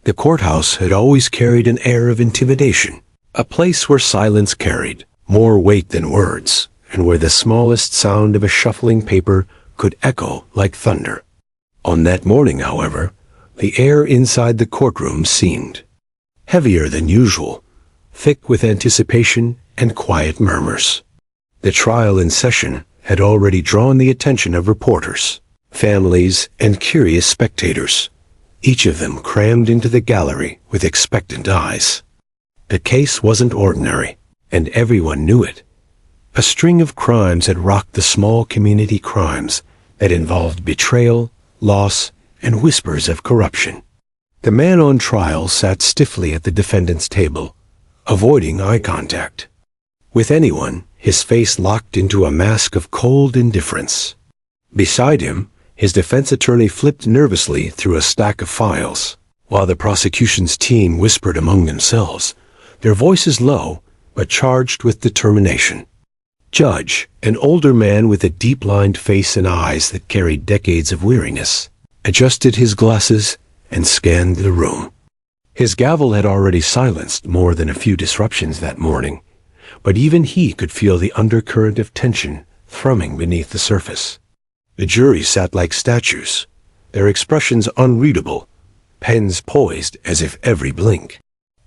The courthouse had always carried an air of intimidation, a place where silence carried more weight than words, and where the smallest sound of a shuffling paper could echo like thunder. On that morning, however, the air inside the courtroom seemed heavier than usual, thick with anticipation and quiet murmurs. The trial in session had already drawn the attention of reporters, families, and curious spectators, each of them crammed into the gallery with expectant eyes. The case wasn't ordinary, and everyone knew it. A string of crimes had rocked the small community crimes that involved betrayal, loss, and whispers of corruption. The man on trial sat stiffly at the defendant's table, avoiding eye contact with anyone, his face locked into a mask of cold indifference. Beside him, his defense attorney flipped nervously through a stack of files, while the prosecution's team whispered among themselves, their voices low but charged with determination. Judge, an older man with a deep-lined face and eyes that carried decades of weariness, adjusted his glasses and scanned the room. His gavel had already silenced more than a few disruptions that morning, but even he could feel the undercurrent of tension thrumming beneath the surface. The jury sat like statues, their expressions unreadable, pens poised as if every blink,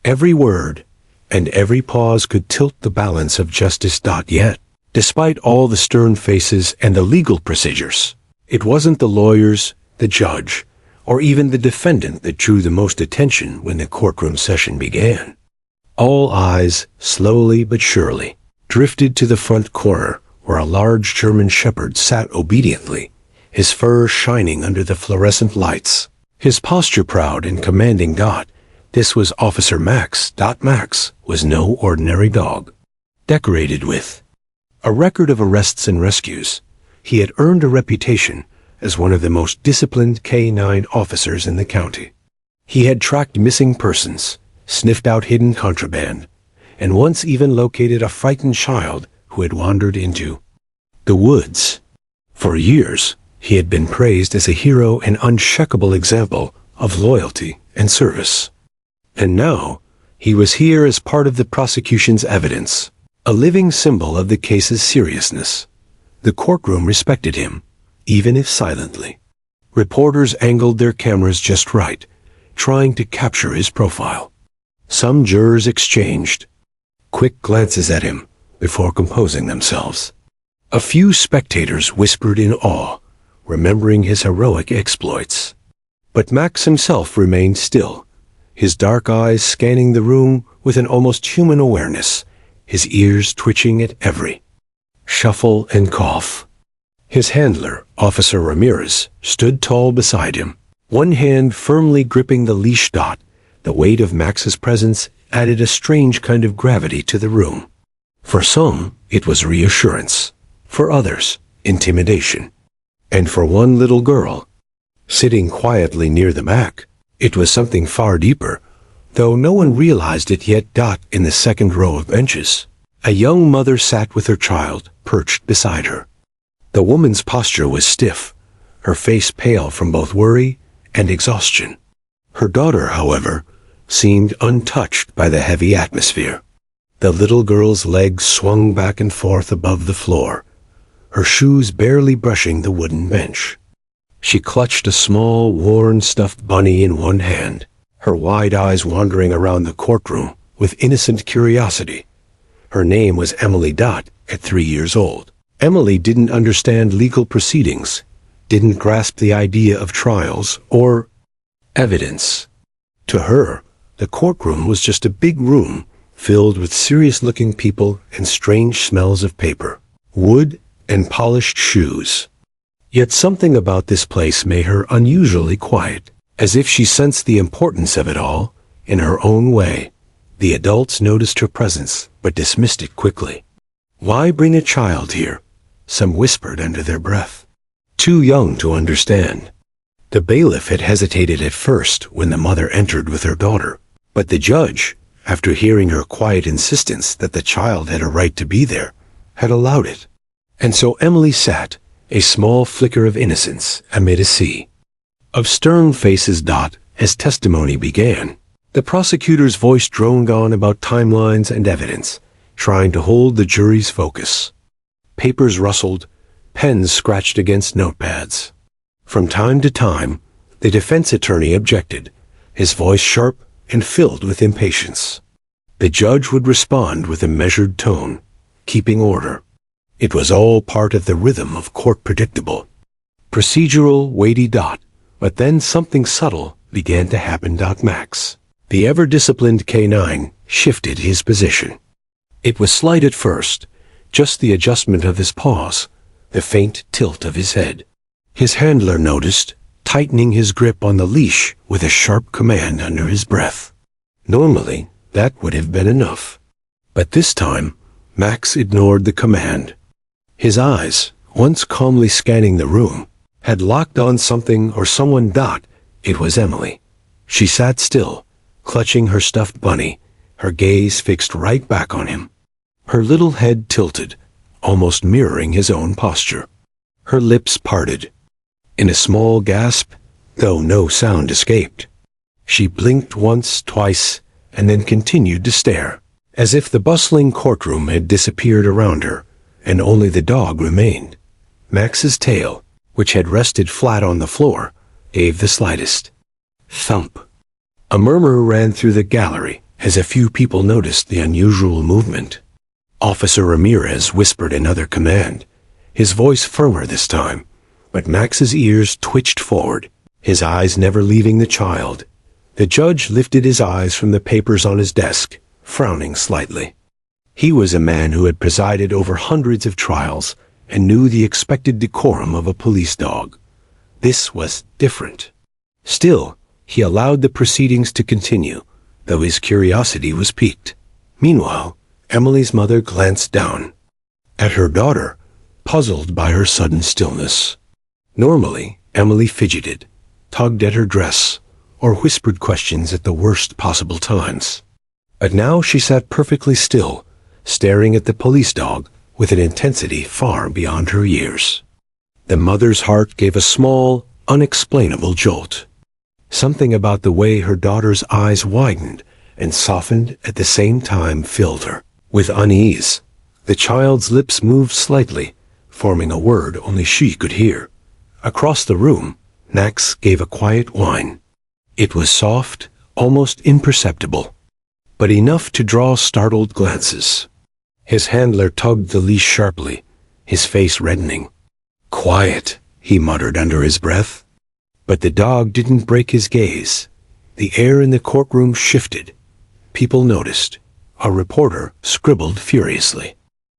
every word, and every pause could tilt the balance of justice. Yet, despite all the stern faces and the legal procedures, it wasn't the lawyers, the judge, or even the defendant that drew the most attention when the courtroom session began. All eyes, slowly but surely, drifted to the front corner where a large German shepherd sat obediently, his fur shining under the fluorescent lights, his posture proud and commanding. This was Officer Max. Max was no ordinary dog. Decorated with a record of arrests and rescues, he had earned a reputation as one of the most disciplined K-9 officers in the county. He had tracked missing persons, sniffed out hidden contraband, and once even located a frightened child who had wandered into the woods. For years, he had been praised as a hero and unshakable example of loyalty and service. And now, he was here as part of the prosecution's evidence, a living symbol of the case's seriousness. The courtroom respected him, even if silently. Reporters angled their cameras just right, trying to capture his profile. Some jurors exchanged quick glances at him before composing themselves. A few spectators whispered in awe, remembering his heroic exploits. But Max himself remained still, his dark eyes scanning the room with an almost human awareness, his ears twitching at every shuffle and cough. His handler, Officer Ramirez, stood tall beside him, one hand firmly gripping the leash. The weight of Max's presence added a strange kind of gravity to the room. For some, it was reassurance. For others, intimidation. And for one little girl, sitting quietly near the back, it was something far deeper, though no one realized it yet. In the second row of benches, a young mother sat with her child perched beside her. The woman's posture was stiff, her face pale from both worry and exhaustion. Her daughter, however, seemed untouched by the heavy atmosphere. The little girl's legs swung back and forth above the floor, her shoes barely brushing the wooden bench. She clutched a small, worn stuffed bunny in one hand, her wide eyes wandering around the courtroom with innocent curiosity. Her name was Emily. At 3 years old, Emily didn't understand legal proceedings, didn't grasp the idea of trials or evidence. To her, the courtroom was just a big room filled with serious-looking people and strange smells of paper, wood, and polished shoes. Yet something about this place made her unusually quiet, as if she sensed the importance of it all in her own way. The adults noticed her presence, but dismissed it quickly. Why bring a child here? Some whispered under their breath. Too young to understand. The bailiff had hesitated at first when the mother entered with her daughter, but the judge, after hearing her quiet insistence that the child had a right to be there, had allowed it. And so Emily sat, a small flicker of innocence amid a sea of stern faces. as testimony began. The prosecutor's voice droned on about timelines and evidence, trying to hold the jury's focus. Papers rustled, pens scratched against notepads. From time to time, the defense attorney objected, his voice sharp and filled with impatience. The judge would respond with a measured tone, keeping order. It was all part of the rhythm of court predictable. Procedural, weighty. But then something subtle began to happen. Max, the ever-disciplined K9, shifted his position. It was slight at first, just the adjustment of his paws, the faint tilt of his head. His handler noticed, tightening his grip on the leash with a sharp command under his breath. Normally, that would have been enough. But this time, Max ignored the command. His eyes, once calmly scanning the room, had locked on something or someone. It was Emily. She sat still, clutching her stuffed bunny, her gaze fixed right back on him. Her little head tilted, almost mirroring his own posture. Her lips parted. In a small gasp, though no sound escaped, she blinked once, twice, and then continued to stare, as if the bustling courtroom had disappeared around her, and only the dog remained. Max's tail, which had rested flat on the floor, gave the slightest thump. A murmur ran through the gallery as a few people noticed the unusual movement. Officer Ramirez whispered another command, his voice firmer this time, but Max's ears twitched forward, his eyes never leaving the child. The judge lifted his eyes from the papers on his desk, frowning slightly. He was a man who had presided over hundreds of trials and knew the expected decorum of a police dog. This was different. Still, he allowed the proceedings to continue, though his curiosity was piqued. Meanwhile, Emily's mother glanced down at her daughter, puzzled by her sudden stillness. Normally, Emily fidgeted, tugged at her dress, or whispered questions at the worst possible times. But now she sat perfectly still, staring at the police dog with an intensity far beyond her years. The mother's heart gave a small, unexplainable jolt. Something about the way her daughter's eyes widened and softened at the same time filled her with unease. The child's lips moved slightly, forming a word only she could hear. Across the room, Max gave a quiet whine. It was soft, almost imperceptible, but enough to draw startled glances. His handler tugged the leash sharply, his face reddening. "Quiet," he muttered under his breath. But the dog didn't break his gaze. The air in the courtroom shifted. People noticed. A reporter scribbled furiously.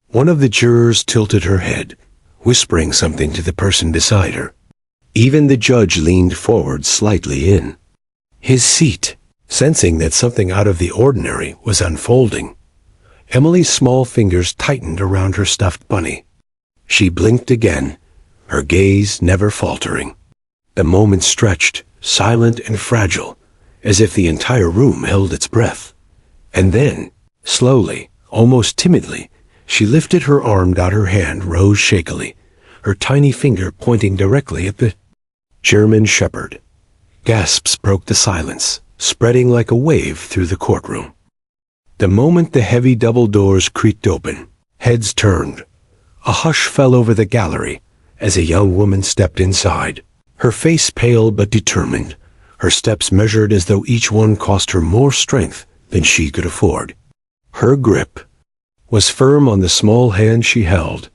One of the jurors tilted her head, whispering something to the person beside her. Even the judge leaned forward slightly in his seat, sensing that something out of the ordinary was unfolding. Emily's small fingers tightened around her stuffed bunny. She blinked again, her gaze never faltering. The moment stretched, silent and fragile, as if the entire room held its breath. And then, slowly, almost timidly, she lifted her arm. Her hand rose shakily, her tiny finger pointing directly at the German shepherd. Gasps broke the silence, spreading like a wave through the courtroom. The moment the heavy double doors creaked open, heads turned. A hush fell over the gallery as a young woman stepped inside, her face pale but determined, her steps measured as though each one cost her more strength than she could afford. Her grip was firm on the small hand she held,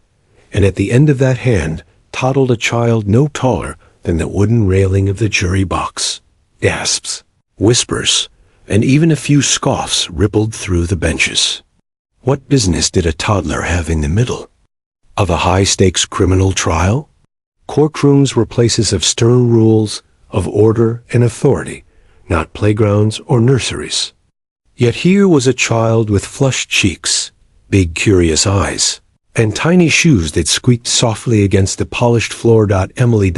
and at the end of that hand toddled a child no taller than the wooden railing of the jury box. Gasps, whispers, and even a few scoffs rippled through the benches. What business did a toddler have in the middle of a high-stakes criminal trial? Courtrooms were places of stern rules, of order and authority, not playgrounds or nurseries. Yet here was a child with flushed cheeks, big curious eyes, and tiny shoes that squeaked softly against the polished floor. Emily.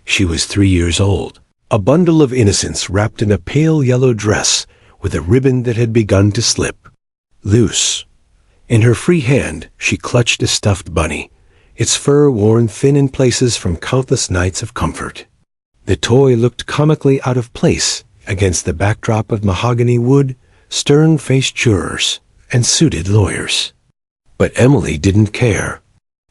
She was 3 years old, a bundle of innocence wrapped in a pale yellow dress with a ribbon that had begun to slip loose. In her free hand, she clutched a stuffed bunny, its fur worn thin in places from countless nights of comfort. The toy looked comically out of place against the backdrop of mahogany wood, stern-faced jurors, and suited lawyers. But Emily didn't care.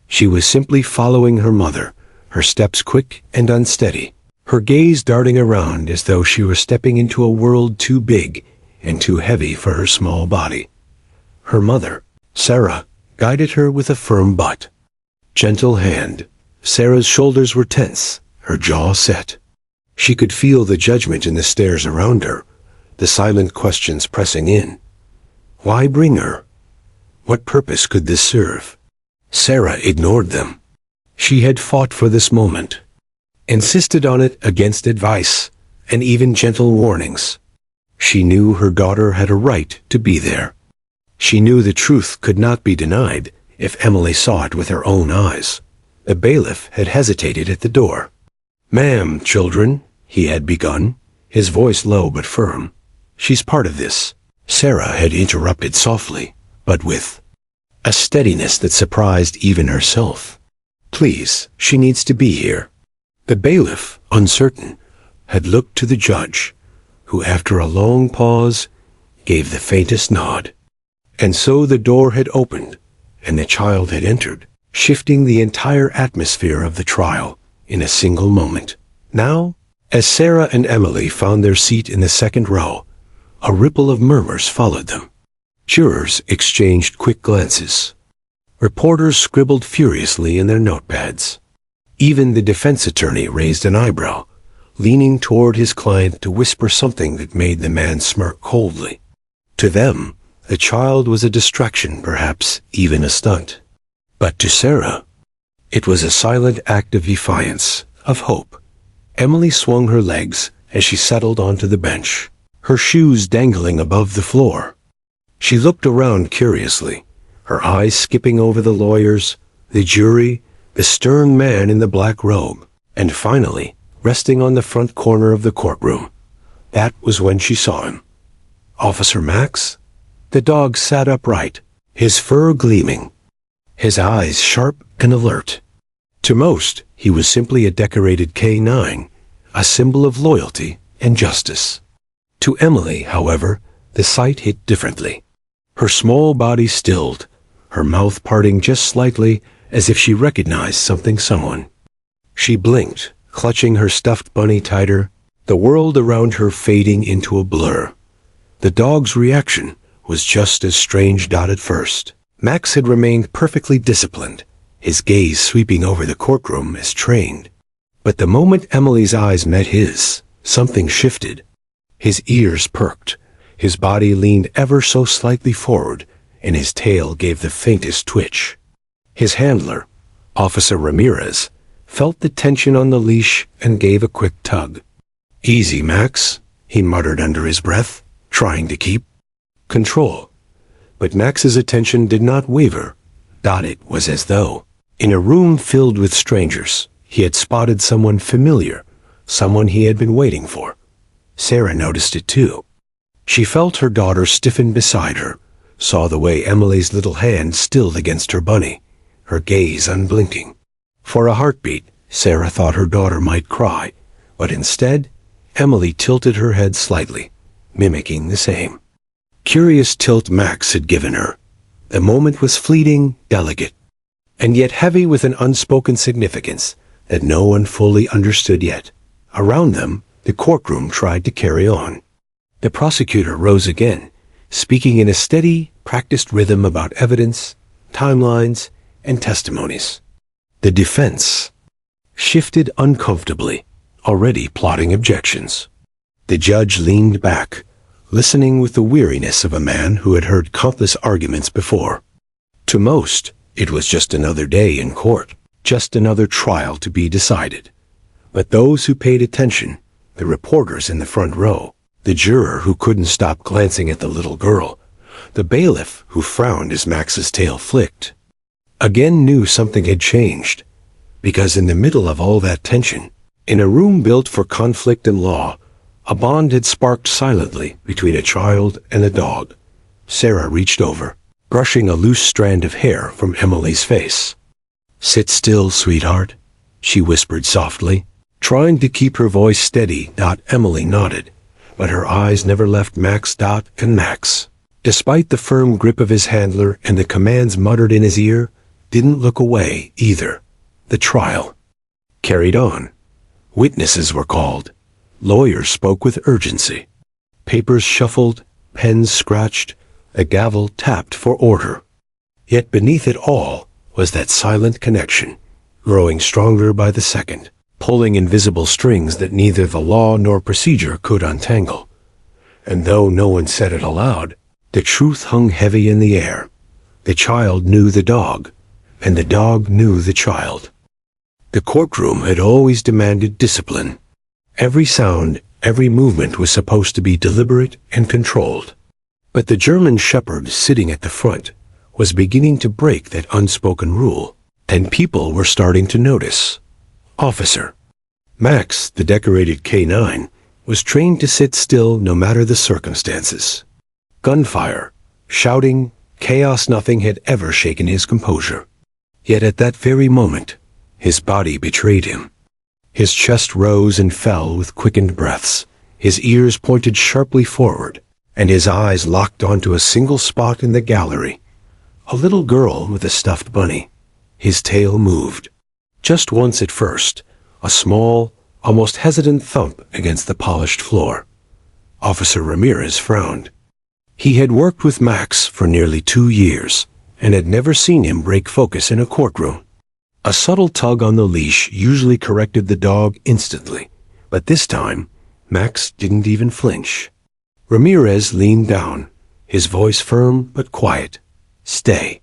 She was simply following her mother, her steps quick and unsteady, her gaze darting around as though she were stepping into a world too big and too heavy for her small body. Her mother, Sarah, guided her with a firm but gentle hand. Sarah's shoulders were tense, her jaw set. She could feel the judgment in the stares around her, the silent questions pressing in. Why bring her? What purpose could this serve? Sarah ignored them. She had fought for this moment, insisted on it against advice and even gentle warnings. She knew her daughter had a right to be there. She knew the truth could not be denied if Emily saw it with her own eyes. The bailiff had hesitated at the door. "Ma'am, children," he had begun, his voice low but firm. "She's part of this," Sarah had interrupted softly, but with a steadiness that surprised even herself. "Please, she needs to be here." The bailiff, uncertain, had looked to the judge, who after a long pause gave the faintest nod. And so the door had opened, and the child had entered, shifting the entire atmosphere of the trial in a single moment. Now, as Sarah and Emily found their seat in the second row, a ripple of murmurs followed them. Jurors exchanged quick glances. Reporters scribbled furiously in their notepads. Even the defense attorney raised an eyebrow, leaning toward his client to whisper something that made the man smirk coldly. To them, the child was a distraction, perhaps even a stunt. But to Sarah, it was a silent act of defiance, of hope. Emily swung her legs as she settled onto the bench, her shoes dangling above the floor. She looked around curiously, her eyes skipping over the lawyers, the jury, the stern man in the black robe, and finally, resting on the front corner of the courtroom. That was when she saw him. Officer Max? The dog sat upright, his fur gleaming, his eyes sharp and alert. To most, he was simply a decorated K9, a symbol of loyalty and justice. To Emily, however, the sight hit differently. Her small body stilled, her mouth parting just slightly as if she recognized someone. She blinked, clutching her stuffed bunny tighter, the world around her fading into a blur. The dog's reaction was just as strange at first. Max had remained perfectly disciplined, his gaze sweeping over the courtroom as trained. But the moment Emily's eyes met his, something shifted. His ears perked, his body leaned ever so slightly forward, and his tail gave the faintest twitch. His handler, Officer Ramirez, felt the tension on the leash and gave a quick tug. "Easy, Max," he muttered under his breath, trying to keep control. But Max's attention did not waver. It was as though, in a room filled with strangers, he had spotted someone familiar, someone he had been waiting for. Sarah noticed it too. She felt her daughter stiffen beside her, saw the way Emily's little hand stilled against her bunny, her gaze unblinking. For a heartbeat, Sarah thought her daughter might cry, but instead, Emily tilted her head slightly, mimicking the same curious tilt Max had given her. The moment was fleeting, delicate, and yet heavy with an unspoken significance that no one fully understood yet. Around them, the courtroom tried to carry on. The prosecutor rose again, speaking in a steady, practiced rhythm about evidence, timelines, and testimonies. The defense shifted uncomfortably, already plotting objections. The judge leaned back, listening with the weariness of a man who had heard countless arguments before. To most, it was just another day in court, just another trial to be decided. But those who paid attention, the reporters in the front row, the juror who couldn't stop glancing at the little girl, the bailiff who frowned as Max's tail flicked, again knew something had changed. Because in the middle of all that tension, in a room built for conflict and law, a bond had sparked silently between a child and a dog. Sarah reached over, brushing a loose strand of hair from Emily's face. "Sit still, sweetheart," she whispered softly, trying to keep her voice steady. Emily nodded, but her eyes never left Max. And Max, despite the firm grip of his handler and the commands muttered in his ear, didn't look away either. The trial carried on. Witnesses were called. Lawyers spoke with urgency. Papers shuffled, pens scratched, a gavel tapped for order. Yet beneath it all was that silent connection, growing stronger by the second, pulling invisible strings that neither the law nor procedure could untangle. And though no one said it aloud, the truth hung heavy in the air. The child knew the dog, and the dog knew the child. The courtroom had always demanded discipline. Every sound, every movement was supposed to be deliberate and controlled. But the German shepherd sitting at the front was beginning to break that unspoken rule, and people were starting to notice. Officer Max, the decorated K9, was trained to sit still no matter the circumstances. Gunfire, shouting, chaos, nothing had ever shaken his composure. Yet at that very moment, his body betrayed him. His chest rose and fell with quickened breaths. His ears pointed sharply forward, and his eyes locked onto a single spot in the gallery. A little girl with a stuffed bunny. His tail moved. Just once at first, a small, almost hesitant thump against the polished floor. Officer Ramirez frowned. He had worked with Max for nearly 2 years, and had never seen him break focus in a courtroom. A subtle tug on the leash usually corrected the dog instantly, but this time, Max didn't even flinch. Ramirez leaned down, his voice firm but quiet. Stay.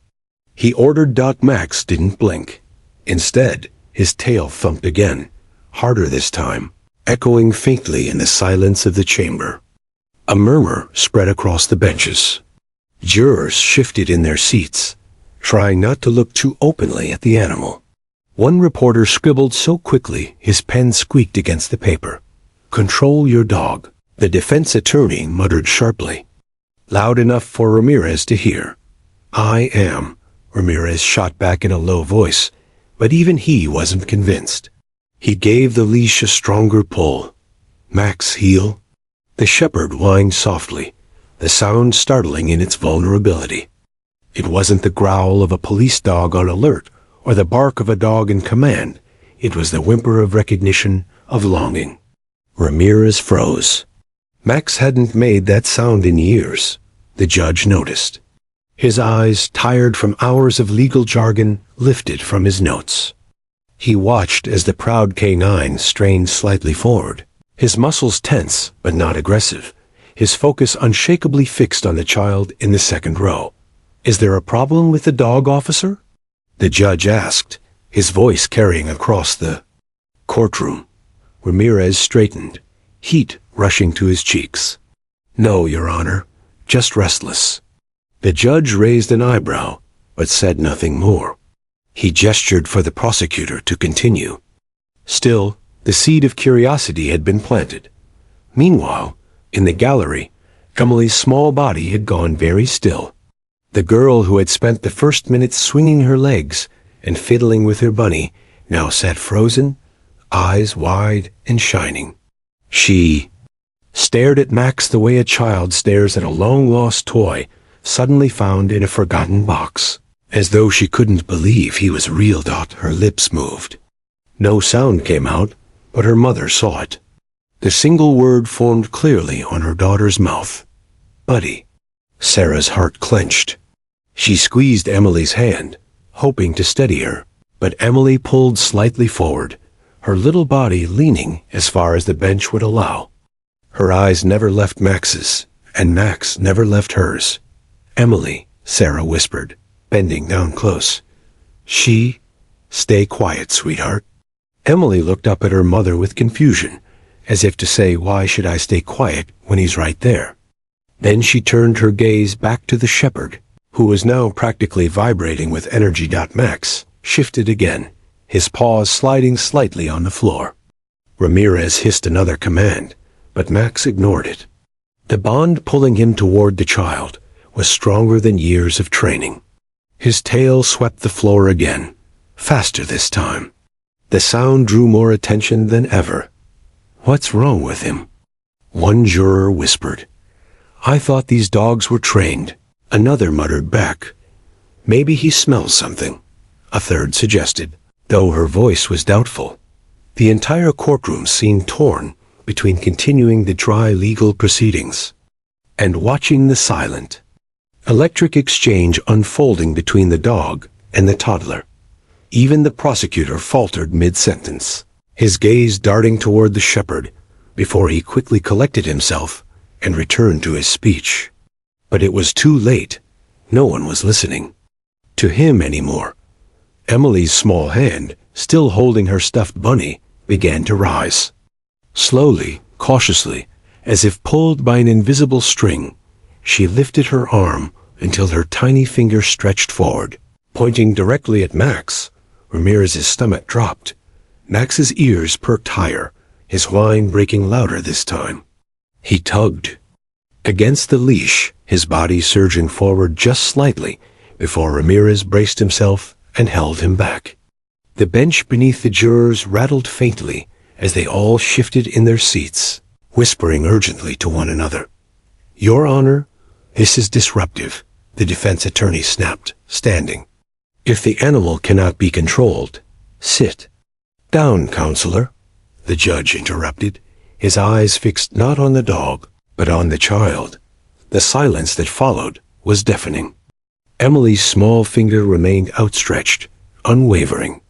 He ordered. Max didn't blink. Instead, his tail thumped again, harder this time, echoing faintly in the silence of the chamber. A murmur spread across the benches. Jurors shifted in their seats, trying not to look too openly at the animal. One reporter scribbled so quickly his pen squeaked against the paper. Control your dog, the defense attorney muttered sharply. Loud enough for Ramirez to hear. I am, Ramirez shot back in a low voice, but even he wasn't convinced. He gave the leash a stronger pull. Max, heel. The shepherd whined softly, the sound startling in its vulnerability. It wasn't the growl of a police dog on alert, or the bark of a dog in command. It was the whimper of recognition, of longing. Ramirez froze. Max hadn't made that sound in years, the judge noticed. His eyes, tired from hours of legal jargon, lifted from his notes. He watched as the proud K9 strained slightly forward, his muscles tense but not aggressive, his focus unshakably fixed on the child in the second row. Is there a problem with the dog, officer? The judge asked, his voice carrying across the courtroom. Ramirez straightened, heat rushing to his cheeks. No, Your Honor, just restless. The judge raised an eyebrow, but said nothing more. He gestured for the prosecutor to continue. Still, the seed of curiosity had been planted. Meanwhile, in the gallery, Emily's small body had gone very still. The girl who had spent the first minutes swinging her legs and fiddling with her bunny now sat frozen, eyes wide and shining. She stared at Max the way a child stares at a long-lost toy suddenly found in a forgotten box, as though she couldn't believe he was real. Her lips moved. No sound came out, but her mother saw it. The single word formed clearly on her daughter's mouth. Buddy. Sarah's heart clenched. She squeezed Emily's hand, hoping to steady her, but Emily pulled slightly forward, her little body leaning as far as the bench would allow. Her eyes never left Max's, and Max never left hers. Emily, Sarah whispered, bending down close. Stay quiet, sweetheart. Emily looked up at her mother with confusion, as if to say, why should I stay quiet when he's right there? Then she turned her gaze back to the shepherd, who was now practically vibrating with energy. Max shifted again, his paws sliding slightly on the floor. Ramirez hissed another command, but Max ignored it. The bond pulling him toward the child was stronger than years of training. His tail swept the floor again, faster this time. The sound drew more attention than ever. What's wrong with him? One juror whispered, "I thought these dogs were trained." Another muttered back, "Maybe he smells something." A third suggested, though her voice was doubtful. The entire courtroom seemed torn between continuing the dry legal proceedings and watching the silent, electric exchange unfolding between the dog and the toddler. Even the prosecutor faltered mid-sentence, his gaze darting toward the shepherd before he quickly collected himself and returned to his speech. But it was too late. No one was listening to him anymore. Emily's small hand, still holding her stuffed bunny, began to rise. Slowly, cautiously, as if pulled by an invisible string, she lifted her arm until her tiny finger stretched forward, pointing directly at Max. Ramirez's stomach dropped. Max's ears perked higher, his whine breaking louder this time. He tugged against the leash, his body surging forward just slightly before Ramirez braced himself and held him back. The bench beneath the jurors rattled faintly as they all shifted in their seats, whispering urgently to one another. "Your Honor, this is disruptive," the defense attorney snapped, standing. "If the animal cannot be controlled, sit down, counselor," the judge interrupted, his eyes fixed not on the dog, but on the child. The silence that followed was deafening. Emily's small finger remained outstretched, unwavering.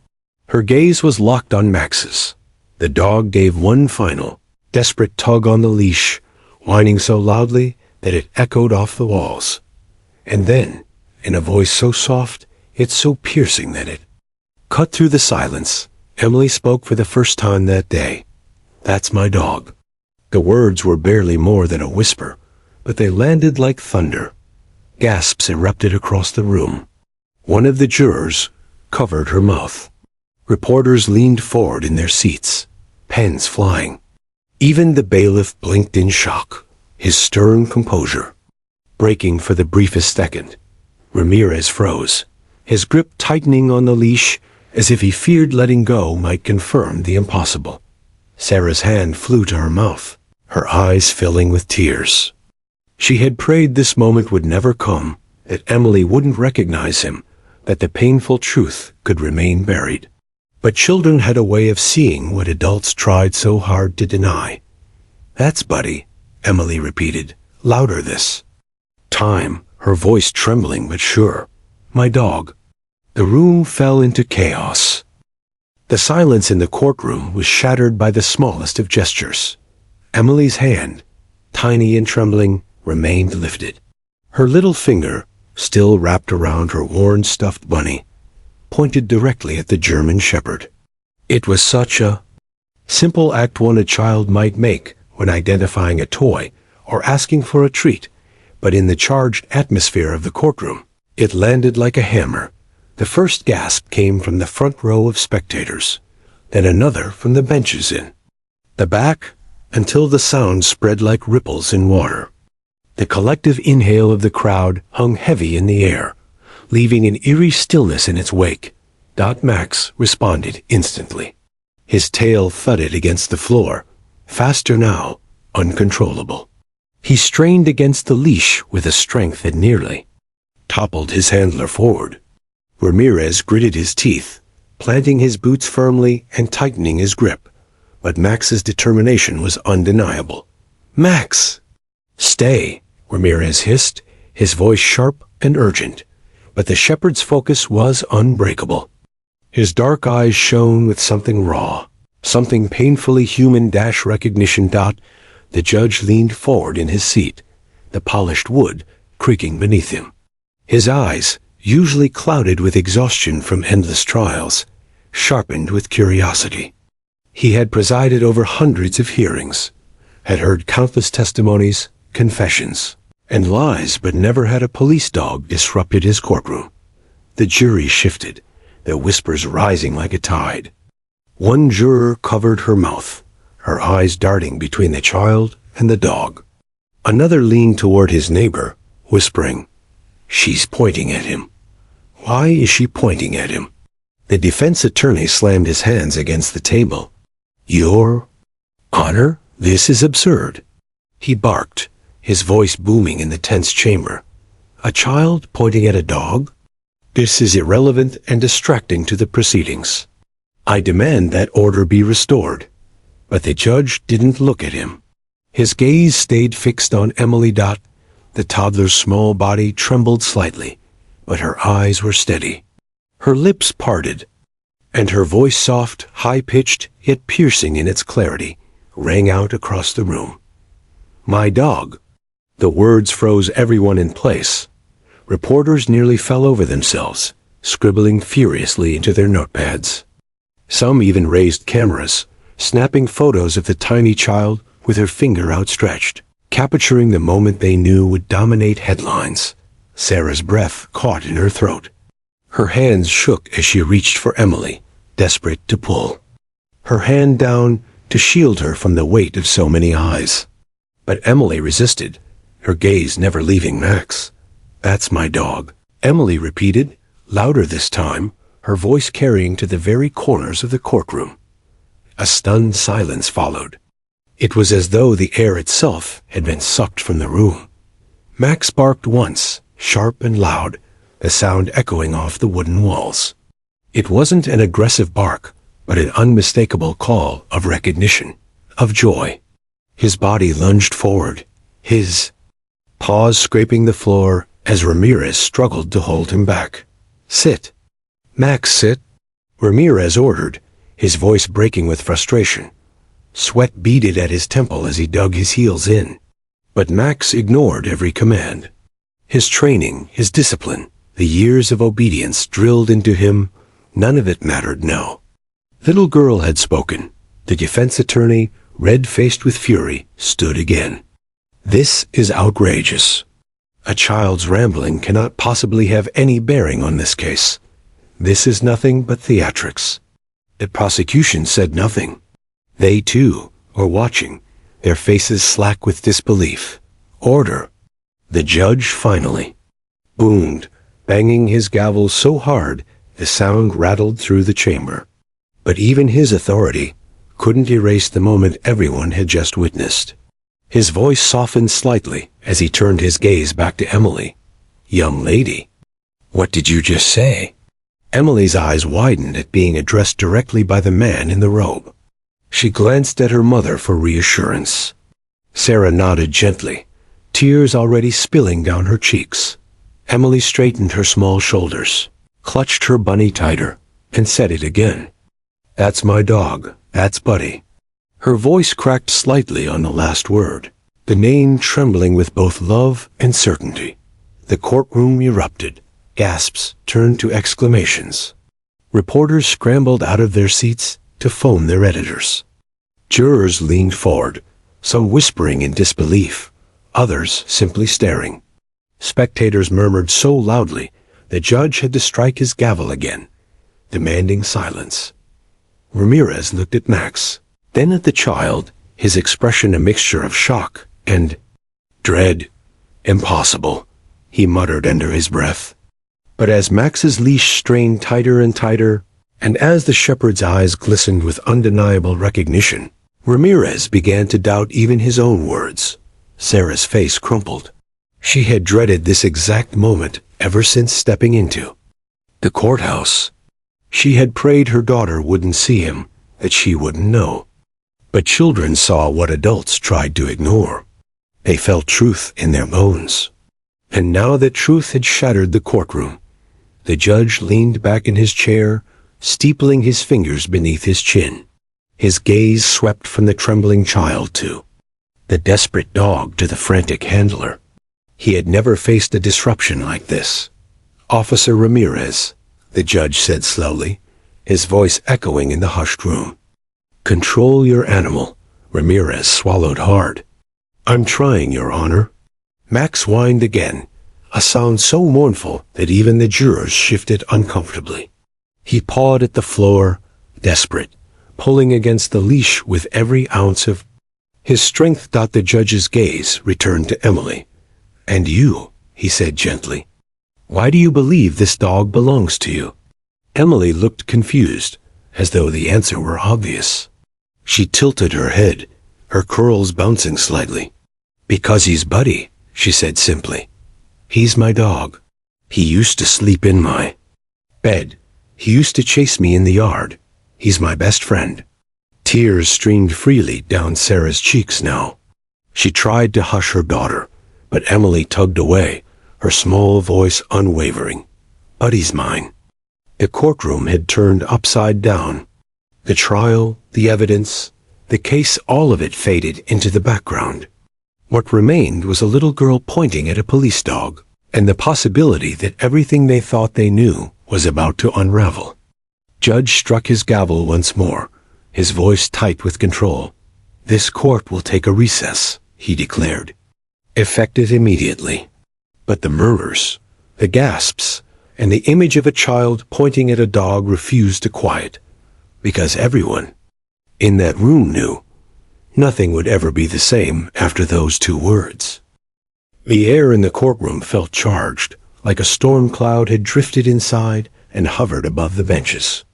Her gaze was locked on Max's. The dog gave one final, desperate tug on the leash, whining so loudly that it echoed off the walls. And then, in a voice so soft, yet so piercing that it cut through the silence, Emily spoke for the first time that day. "That's my dog." The words were barely more than a whisper, but they landed like thunder. Gasps erupted across the room. One of the jurors covered her mouth. Reporters leaned forward in their seats, pens flying. Even the bailiff blinked in shock, his stern composure breaking for the briefest second. Ramirez froze, his grip tightening on the leash as if he feared letting go might confirm the impossible. Sarah's hand flew to her mouth, her eyes filling with tears. She had prayed this moment would never come, that Emily wouldn't recognize him, that the painful truth could remain buried. But children had a way of seeing what adults tried so hard to deny. "That's Buddy," Emily repeated, louder this time, her voice trembling but sure. "My dog." The room fell into chaos. The silence in the courtroom was shattered by the smallest of gestures. Emily's hand, tiny and trembling, remained lifted. Her little finger, still wrapped around her worn stuffed bunny, pointed directly at the German shepherd. It was such a simple act one a child might make when identifying a toy or asking for a treat, but in the charged atmosphere of the courtroom, it landed like a hammer. The first gasp came from the front row of spectators, then another from the benches in the back, until the sound spread like ripples in water. The collective inhale of the crowd hung heavy in the air, leaving an eerie stillness in its wake. Max responded instantly. His tail thudded against the floor, faster now, uncontrollable. He strained against the leash with a strength that nearly toppled his handler forward. Ramirez gritted his teeth, planting his boots firmly and tightening his grip, but Max's determination was undeniable. "Max!" "Stay," Ramirez hissed, his voice sharp and urgent, but the shepherd's focus was unbreakable. His dark eyes shone with something raw, something painfully human. Recognition. The judge leaned forward in his seat, the polished wood creaking beneath him. His eyes, usually clouded with exhaustion from endless trials, sharpened with curiosity. He had presided over hundreds of hearings, had heard countless testimonies, confessions, and lies, but never had a police dog disrupted his courtroom. The jury shifted, their whispers rising like a tide. One juror covered her mouth, her eyes darting between the child and the dog. Another leaned toward his neighbor, whispering, "She's pointing at him. Why is she pointing at him?" The defense attorney slammed his hands against the table. "Your Honor, this is absurd." He barked, his voice booming in the tense chamber. A child pointing at a dog? This is irrelevant and distracting to the proceedings. I demand that order be restored. But the judge didn't look at him. His gaze stayed fixed on Emily. The toddler's small body trembled slightly, but her eyes were steady. Her lips parted, and her voice, soft, high-pitched, yet piercing in its clarity, rang out across the room. My dog. The words froze everyone in place. Reporters nearly fell over themselves, scribbling furiously into their notepads. Some even raised cameras, snapping photos of the tiny child with her finger outstretched, capturing the moment they knew would dominate headlines. Sarah's breath caught in her throat. Her hands shook as she reached for Emily, desperate to pull her hand down to shield her from the weight of so many eyes. But Emily resisted, her gaze never leaving Max. That's my dog, Emily repeated, louder this time, her voice carrying to the very corners of the courtroom. A stunned silence followed. It was as though the air itself had been sucked from the room. Max barked once, sharp and loud, the sound echoing off the wooden walls. It wasn't an aggressive bark, but an unmistakable call of recognition, of joy. His body lunged forward, his paws scraping the floor as Ramirez struggled to hold him back. Sit. Max, sit. Ramirez ordered, his voice breaking with frustration. Sweat beaded at his temple as he dug his heels in. But Max ignored every command. His training, his discipline, the years of obedience drilled into him, none of it mattered now. Little girl had spoken. The defense attorney, red-faced with fury, stood again. This is outrageous. A child's rambling cannot possibly have any bearing on this case. This is nothing but theatrics. The prosecution said nothing. They, too, were watching, their faces slack with disbelief. Order. The judge finally boomed, banging his gavel so hard the sound rattled through the chamber. But even his authority couldn't erase the moment everyone had just witnessed. His voice softened slightly as he turned his gaze back to Emily. Young lady, what did you just say? Emily's eyes widened at being addressed directly by the man in the robe. She glanced at her mother for reassurance. Sarah nodded gently, tears already spilling down her cheeks. Emily straightened her small shoulders, clutched her bunny tighter, and said it again. That's my dog. That's Buddy. Her voice cracked slightly on the last word, the name trembling with both love and certainty. The courtroom erupted. Gasps turned to exclamations. Reporters scrambled out of their seats to phone their editors. Jurors leaned forward, some whispering in disbelief, others simply staring. Spectators murmured so loudly the judge had to strike his gavel again, demanding silence. Ramirez looked at Max, then at the child, his expression a mixture of shock and dread. Impossible, he muttered under his breath. But as Max's leash strained tighter and tighter, and as the shepherd's eyes glistened with undeniable recognition, Ramirez began to doubt even his own words. Sarah's face crumpled. She had dreaded this exact moment ever since stepping into the courthouse. She had prayed her daughter wouldn't see him, that she wouldn't know. But children saw what adults tried to ignore. They felt truth in their bones. And now that truth had shattered the courtroom, the judge leaned back in his chair, steepling his fingers beneath his chin. His gaze swept from the trembling child to the desperate dog to the frantic handler. He had never faced a disruption like this. Officer Ramirez, the judge said slowly, his voice echoing in the hushed room. Control your animal. Ramirez swallowed hard. I'm trying, Your Honor. Max whined again, a sound so mournful that even the jurors shifted uncomfortably. He pawed at the floor, desperate, pulling against the leash with every ounce of his strength. The judge's gaze returned to Emily. And you, he said gently. Why do you believe this dog belongs to you? Emily looked confused, as though the answer were obvious. She tilted her head, her curls bouncing slightly. Because he's Buddy, she said simply. He's my dog. He used to sleep in my bed. He used to chase me in the yard. He's my best friend. Tears streamed freely down Sarah's cheeks now. She tried to hush her daughter, but Emily tugged away, her small voice unwavering. Buddy's mine. The courtroom had turned upside down. The trial, the evidence, the case, all of it faded into the background. What remained was a little girl pointing at a police dog, and the possibility that everything they thought they knew was about to unravel. Judge struck his gavel once more, his voice tight with control. This court will take a recess, he declared. Effective immediately. But the murmurs, the gasps, and the image of a child pointing at a dog refused to quiet, because everyone in that room knew nothing would ever be the same after those two words. The air in the courtroom felt charged, like a storm cloud had drifted inside and hovered above the benches.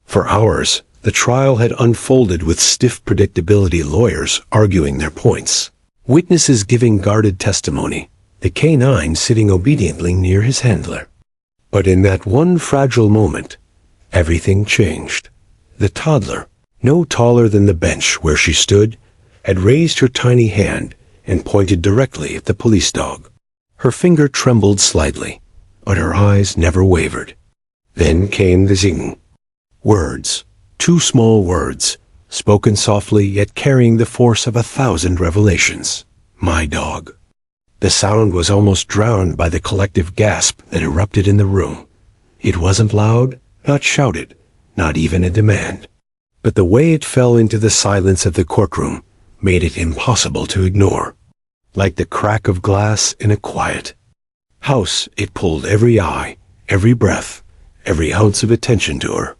For hours, the trial had unfolded with stiff predictability, lawyers arguing their points, witnesses giving guarded testimony, the canine sitting obediently near his handler. But in that one fragile moment, everything changed. The toddler, no taller than the bench where she stood, had raised her tiny hand and pointed directly at the police dog. Her finger trembled slightly, but her eyes never wavered. Then came the zing. Words, two small words, spoken softly yet carrying the force of 1,000 revelations. My dog. The sound was almost drowned by the collective gasp that erupted in the room. It wasn't loud, not shouted, not even a demand. But the way it fell into the silence of the courtroom made it impossible to ignore. Like the crack of glass in a quiet house, it pulled every eye, every breath, every ounce of attention to her.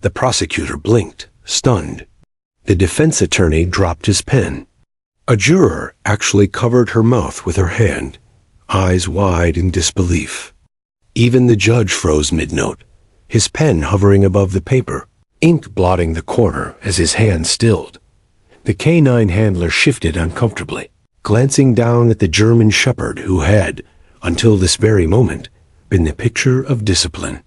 The prosecutor blinked, stunned. The defense attorney dropped his pen. A juror actually covered her mouth with her hand, eyes wide in disbelief. Even the judge froze mid-note, his pen hovering above the paper, ink blotting the corner as his hand stilled. The canine handler shifted uncomfortably, glancing down at the German shepherd who had, until this very moment, been the picture of discipline.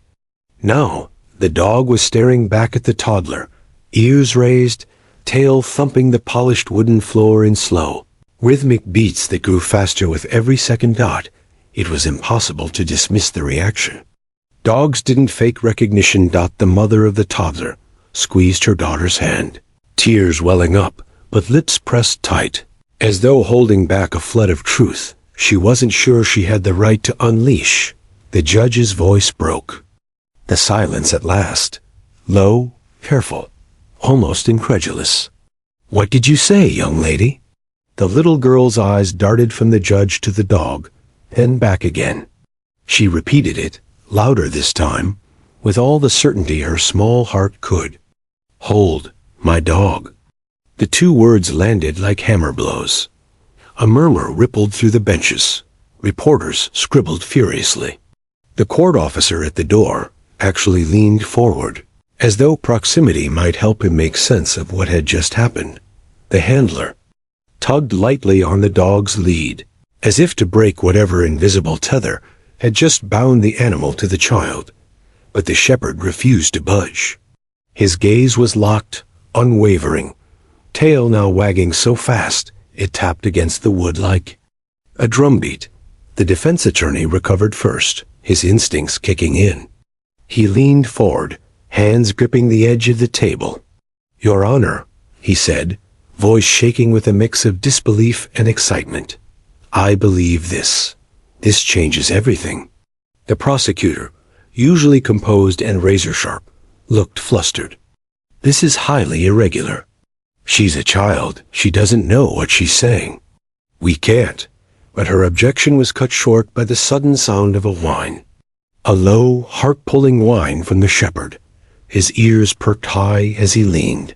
Now, the dog was staring back at the toddler, ears raised, tail thumping the polished wooden floor in slow, rhythmic beats that grew faster with every second dot. It was impossible to dismiss the reaction. Dogs didn't fake recognition. The mother of the toddler squeezed her daughter's hand, tears welling up, but lips pressed tight, as though holding back a flood of truth she wasn't sure she had the right to unleash. The judge's voice broke. The silence at last, low, careful, almost incredulous. What did you say, young lady? The little girl's eyes darted from the judge to the dog, then back again. She repeated it, louder this time, with all the certainty her small heart could. Hold, my dog. The two words landed like hammer blows. A murmur rippled through the benches. Reporters scribbled furiously. The court officer at the door actually leaned forward, as though proximity might help him make sense of what had just happened. The handler tugged lightly on the dog's lead, as if to break whatever invisible tether had just bound the animal to the child. But the shepherd refused to budge. His gaze was locked, unwavering, tail now wagging so fast it tapped against the wood like a drumbeat. The defense attorney recovered first, his instincts kicking in. He leaned forward, hands gripping the edge of the table. Your Honor, he said, voice shaking with a mix of disbelief and excitement. I believe this. This changes everything. The prosecutor, usually composed and razor-sharp, looked flustered. This is highly irregular. She's a child. She doesn't know what she's saying. We can't. But her objection was cut short by the sudden sound of a whine. A low, heart-pulling whine from the shepherd, his ears perked high as he leaned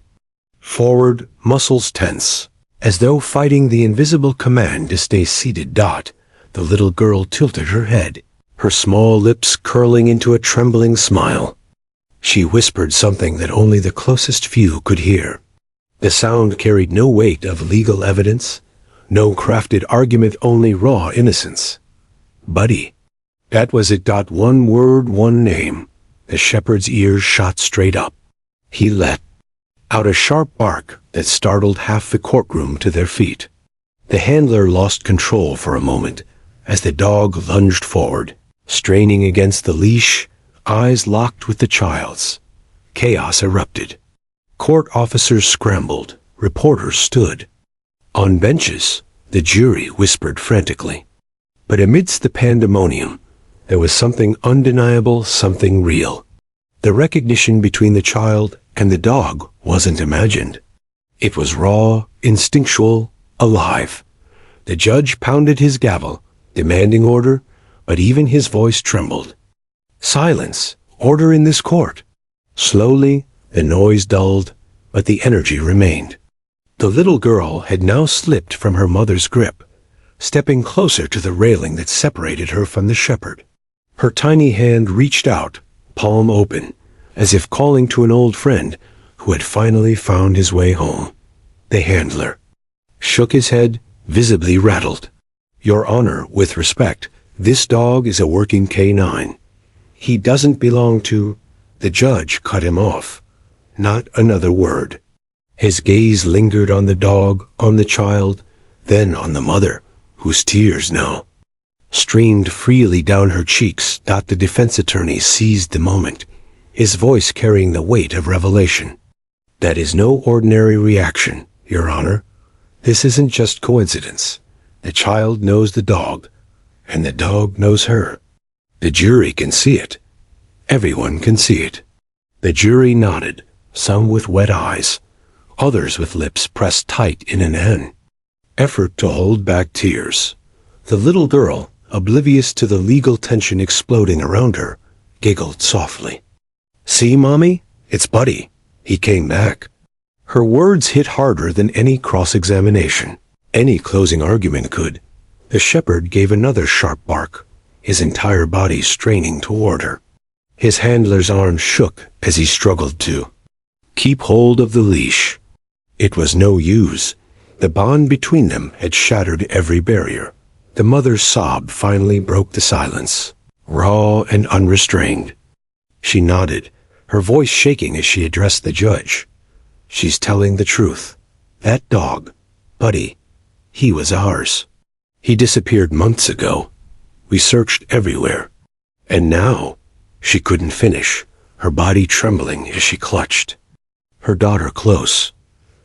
forward, muscles tense, as though fighting the invisible command to stay seated. The little girl tilted her head, her small lips curling into a trembling smile. She whispered something that only the closest few could hear. The sound carried no weight of legal evidence, No crafted argument, only raw innocence. Buddy. That was it. One word, one name. The shepherd's ears shot straight up. He let out a sharp bark that startled half the courtroom to their feet. The handler lost control for a moment as the dog lunged forward, straining against the leash, eyes locked with the child's. Chaos erupted. Court officers scrambled. Reporters stood. On benches, the jury whispered frantically. But amidst the pandemonium, there was something undeniable, something real. The recognition between the child and the dog wasn't imagined. It was raw, instinctual, alive. The judge pounded his gavel, demanding order, but even his voice trembled. Silence, order in this court. Slowly, the noise dulled, but the energy remained. The little girl had now slipped from her mother's grip, stepping closer to the railing that separated her from the shepherd. Her tiny hand reached out, palm open, as if calling to an old friend who had finally found his way home. The handler shook his head, visibly rattled. Your Honor, with respect, this dog is a working K9. He doesn't belong to... The judge cut him off. Not another word. His gaze lingered on the dog, on the child, then on the mother, whose tears now streamed freely down her cheeks. The defense attorney seized the moment, his voice carrying the weight of revelation. That is no ordinary reaction, Your Honor. This isn't just coincidence. The child knows the dog, and the dog knows her. The jury can see it. Everyone can see it. The jury nodded, some with wet eyes, others with lips pressed tight in an effort to hold back tears. The little girl, oblivious to the legal tension exploding around her, giggled softly. See, Mommy? It's Buddy. He came back. Her words hit harder than any cross-examination, any closing argument could. The shepherd gave another sharp bark, his entire body straining toward her. His handler's arm shook as he struggled to keep hold of the leash. It was no use. The bond between them had shattered every barrier. The mother's sob finally broke the silence, raw and unrestrained. She nodded, her voice shaking as she addressed the judge. She's telling the truth. That dog, Buddy, he was ours. He disappeared months ago. We searched everywhere. And now, she couldn't finish, her body trembling as she clutched her daughter close.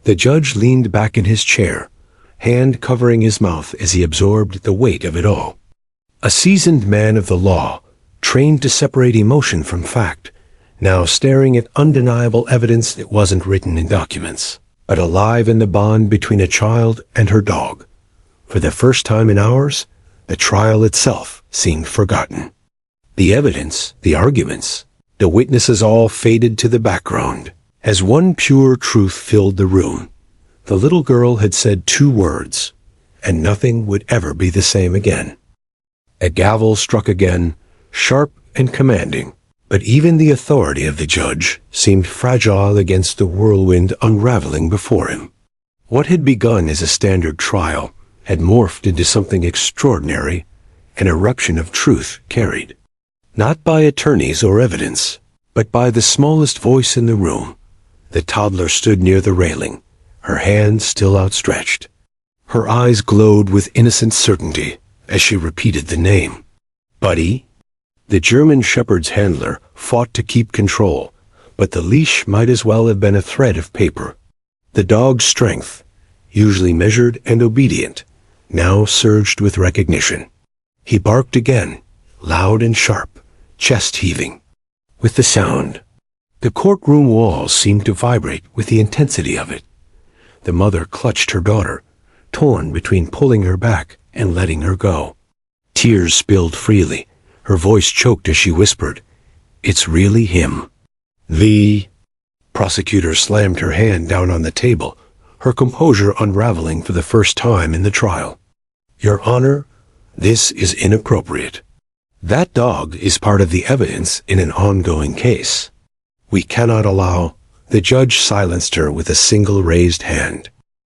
The judge leaned back in his chair, hand covering his mouth as he absorbed the weight of it all. A seasoned man of the law, trained to separate emotion from fact, now staring at undeniable evidence that wasn't written in documents, but alive in the bond between a child and her dog. For the first time in hours, the trial itself seemed forgotten. The evidence, the arguments, the witnesses all faded to the background, as one pure truth filled the room. The little girl had said 2 words, and nothing would ever be the same again. A gavel struck again, sharp and commanding, but even the authority of the judge seemed fragile against the whirlwind unraveling before him. What had begun as a standard trial had morphed into something extraordinary, an eruption of truth carried, not by attorneys or evidence, but by the smallest voice in the room. The toddler stood near the railing, her hand still outstretched. Her eyes glowed with innocent certainty as she repeated the name. Buddy? The German shepherd's handler fought to keep control, but the leash might as well have been a thread of paper. The dog's strength, usually measured and obedient, now surged with recognition. He barked again, loud and sharp, chest heaving with the sound. The courtroom walls seemed to vibrate with the intensity of it. The mother clutched her daughter, torn between pulling her back and letting her go. Tears spilled freely. Her voice choked as she whispered, "It's really him." The prosecutor slammed her hand down on the table, her composure unraveling for the first time in the trial. "Your Honor, this is inappropriate. That dog is part of the evidence in an ongoing case. We cannot allow..." The judge silenced her with a single raised hand.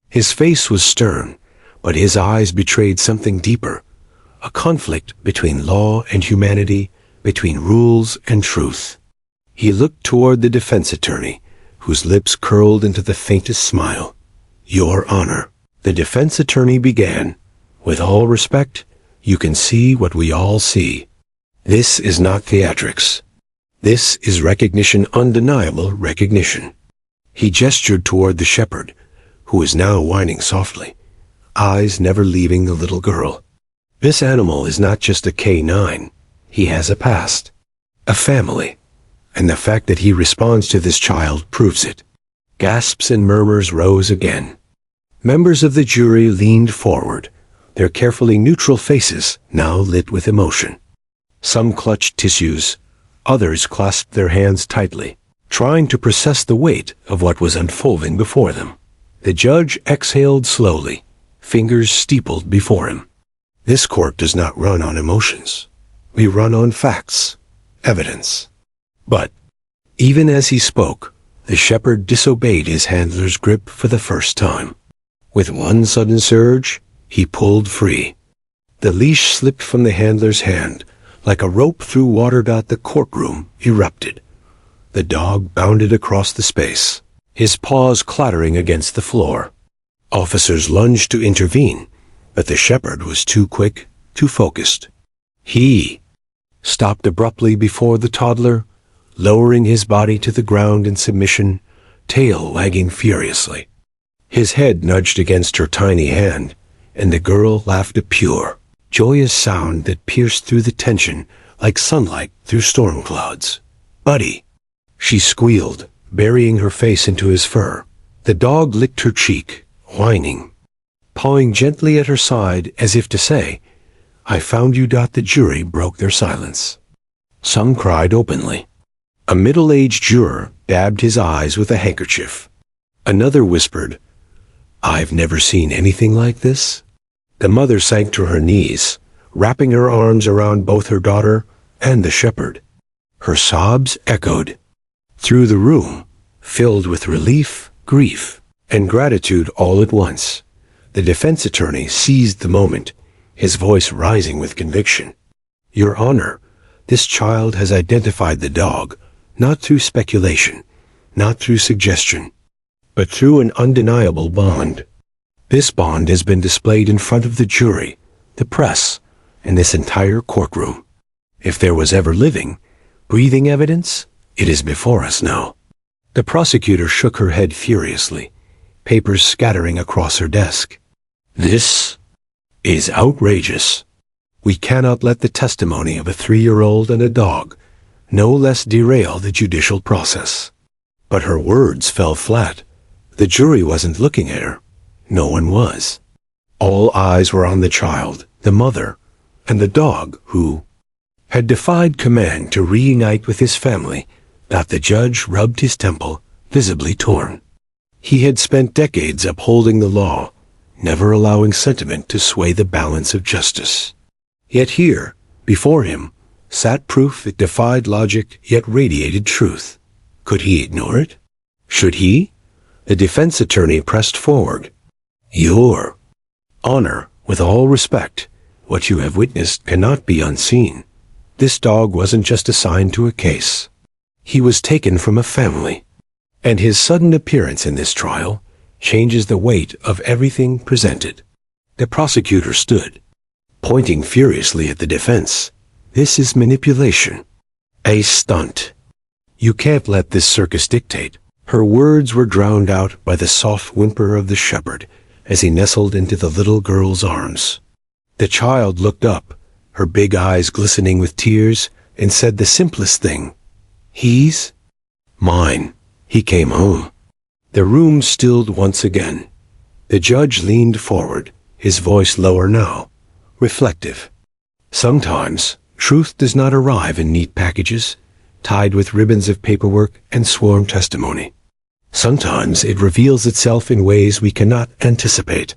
His face was stern, but his eyes betrayed something deeper, a conflict between law and humanity, between rules and truth. He looked toward the defense attorney, whose lips curled into the faintest smile. "Your Honor," the defense attorney began, "with all respect, you can see what we all see. This is not theatrics. This is recognition, undeniable recognition." He gestured toward the shepherd, who was now whining softly, eyes never leaving the little girl. "This animal is not just a K9. He has a past, a family, and the fact that he responds to this child proves it." Gasps and murmurs rose again. Members of the jury leaned forward, their carefully neutral faces now lit with emotion. Some clutched tissues, others clasped their hands tightly, trying to process the weight of what was unfolding before them. The judge exhaled slowly, fingers steepled before him. "This court does not run on emotions. We run on facts, evidence." But, even as he spoke, the shepherd disobeyed his handler's grip for the first time. With one sudden surge, he pulled free. The leash slipped from the handler's hand, like a rope through water. The courtroom erupted. The dog bounded across the space, his paws clattering against the floor. Officers lunged to intervene, but the shepherd was too quick, too focused. He stopped abruptly before the toddler, lowering his body to the ground in submission, tail wagging furiously. His head nudged against her tiny hand, and the girl laughed a pure, joyous sound that pierced through the tension like sunlight through storm clouds. "Buddy," she squealed, burying her face into his fur. The dog licked her cheek, whining, pawing gently at her side as if to say, "I found you." The jury broke their silence. Some cried openly. A middle-aged juror dabbed his eyes with a handkerchief. Another whispered, "I've never seen anything like this." The mother sank to her knees, wrapping her arms around both her daughter and the shepherd. Her sobs echoed through the room, filled with relief, grief, and gratitude all at once. The defense attorney seized the moment, his voice rising with conviction. "Your Honor, this child has identified the dog, not through speculation, not through suggestion, but through an undeniable bond. This bond has been displayed in front of the jury, the press, and this entire courtroom. If there was ever living, breathing evidence, it is before us now." The prosecutor shook her head furiously, papers scattering across her desk. "This is outrageous. We cannot let the testimony of a 3-year-old and a dog no less derail the judicial process." But her words fell flat. The jury wasn't looking at her. No one was. All eyes were on the child, the mother, and the dog who had defied command to reunite with his family. The judge rubbed his temple, visibly torn. He had spent decades upholding the law, never allowing sentiment to sway the balance of justice. Yet here, before him, sat proof that defied logic yet radiated truth. Could he ignore it? Should he? The defense attorney pressed forward. "Your Honor, with all respect, what you have witnessed cannot be unseen. This dog wasn't just assigned to a case. He was taken from a family, and his sudden appearance in this trial changes the weight of everything presented." The prosecutor stood, pointing furiously at the defense. "This is manipulation. A stunt. You can't let this circus dictate." Her words were drowned out by the soft whimper of the shepherd as he nestled into the little girl's arms. The child looked up, her big eyes glistening with tears, and said the simplest thing. "He's mine. He came home." The room stilled once again. The judge leaned forward, his voice lower now, reflective. "Sometimes truth does not arrive in neat packages, tied with ribbons of paperwork and sworn testimony. Sometimes it reveals itself in ways we cannot anticipate."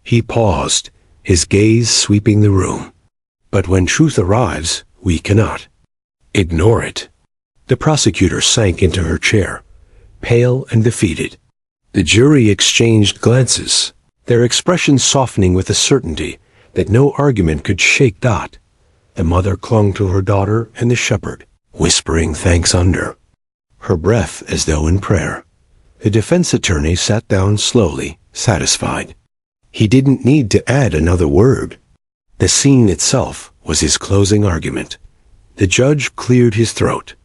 He paused, his gaze sweeping the room. "But when truth arrives, we cannot ignore it." The prosecutor sank into her chair, pale and defeated. The jury exchanged glances, their expressions softening with a certainty that no argument could shake Dot. The mother clung to her daughter and the shepherd, whispering thanks under her breath as though in prayer. The defense attorney sat down slowly, satisfied. He didn't need to add another word. The scene itself was his closing argument. The judge cleared his throat.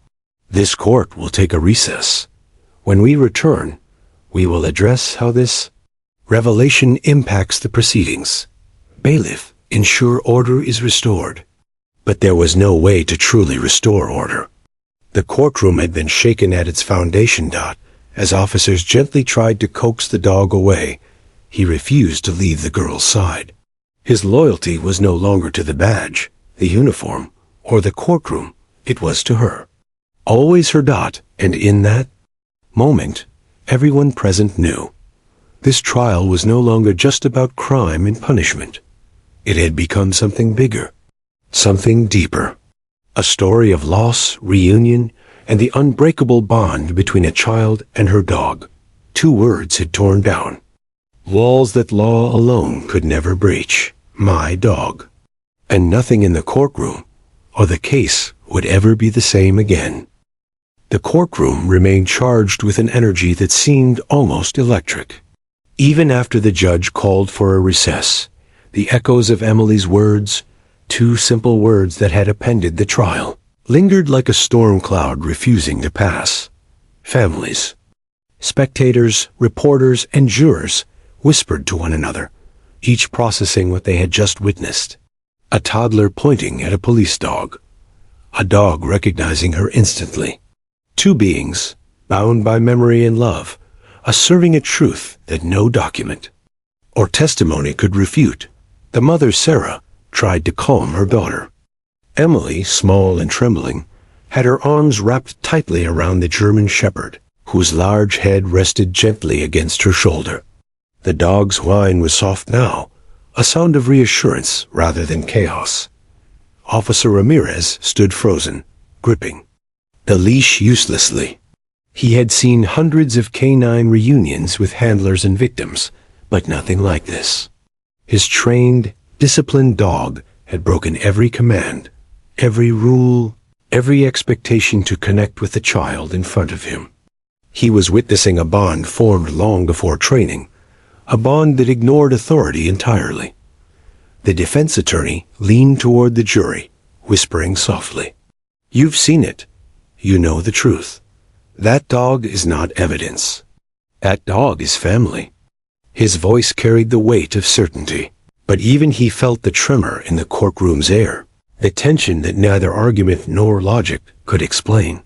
This court will take a recess. When we return, we will address how this revelation impacts the proceedings. Bailiff, ensure order is restored. But there was no way to truly restore order. The courtroom had been shaken at its foundation. As officers gently tried to coax the dog away, he refused to leave the girl's side. His loyalty was no longer to the badge, the uniform, or the courtroom. It was to her. Always her Dot, and in that moment, everyone present knew. This trial was no longer just about crime and punishment. It had become something bigger, something deeper. A story of loss, reunion, and the unbreakable bond between a child and her dog. 2 words had torn down. Walls that law alone could never breach. My dog. And nothing in the courtroom or the case would ever be the same again. The courtroom remained charged with an energy that seemed almost electric. Even after the judge called for a recess, the echoes of Emily's words, 2 simple words that had appended the trial, lingered like a storm cloud refusing to pass. Families, spectators, reporters, and jurors whispered to one another, each processing what they had just witnessed. A toddler pointing at a police dog. A dog recognizing her instantly. 2 beings, bound by memory and love, asserting a truth that no document or testimony could refute. The mother, Sarah, tried to calm her daughter. Emily, small and trembling, had her arms wrapped tightly around the German shepherd, whose large head rested gently against her shoulder. The dog's whine was soft now, a sound of reassurance rather than chaos. Officer Ramirez stood frozen, gripping the leash uselessly. He had seen hundreds of canine reunions with handlers and victims, but nothing like this. His trained, disciplined dog had broken every command, every rule, every expectation to connect with the child in front of him. He was witnessing a bond formed long before training, a bond that ignored authority entirely. The defense attorney leaned toward the jury, whispering softly, "You've seen it. You know the truth. That dog is not evidence. That dog is family." His voice carried the weight of certainty, but even he felt the tremor in the courtroom's air, the tension that neither argument nor logic could explain.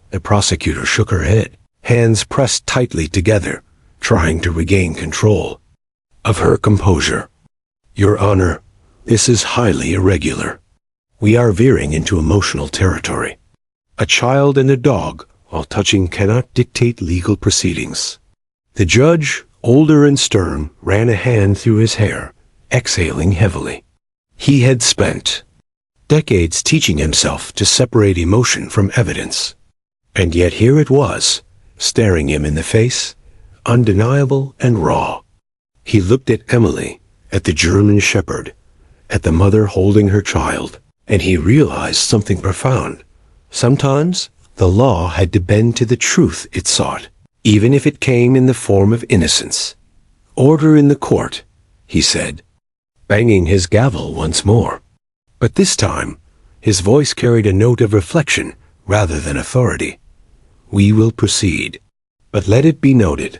The prosecutor shook her head, hands pressed tightly together, trying to regain control of her composure. "Your Honor, this is highly irregular. We are veering into emotional territory. A child and a dog, while touching, cannot dictate legal proceedings." The judge, older and stern, ran a hand through his hair, exhaling heavily. He had spent decades teaching himself to separate emotion from evidence. And yet here it was, staring him in the face, undeniable and raw. He looked at Emily, at the German shepherd, at the mother holding her child, and he realized something profound. Sometimes the law had to bend to the truth it sought, even if it came in the form of innocence. "Order in the court," he said, banging his gavel once more. But this time, his voice carried a note of reflection rather than authority. "We will proceed. But let it be noted,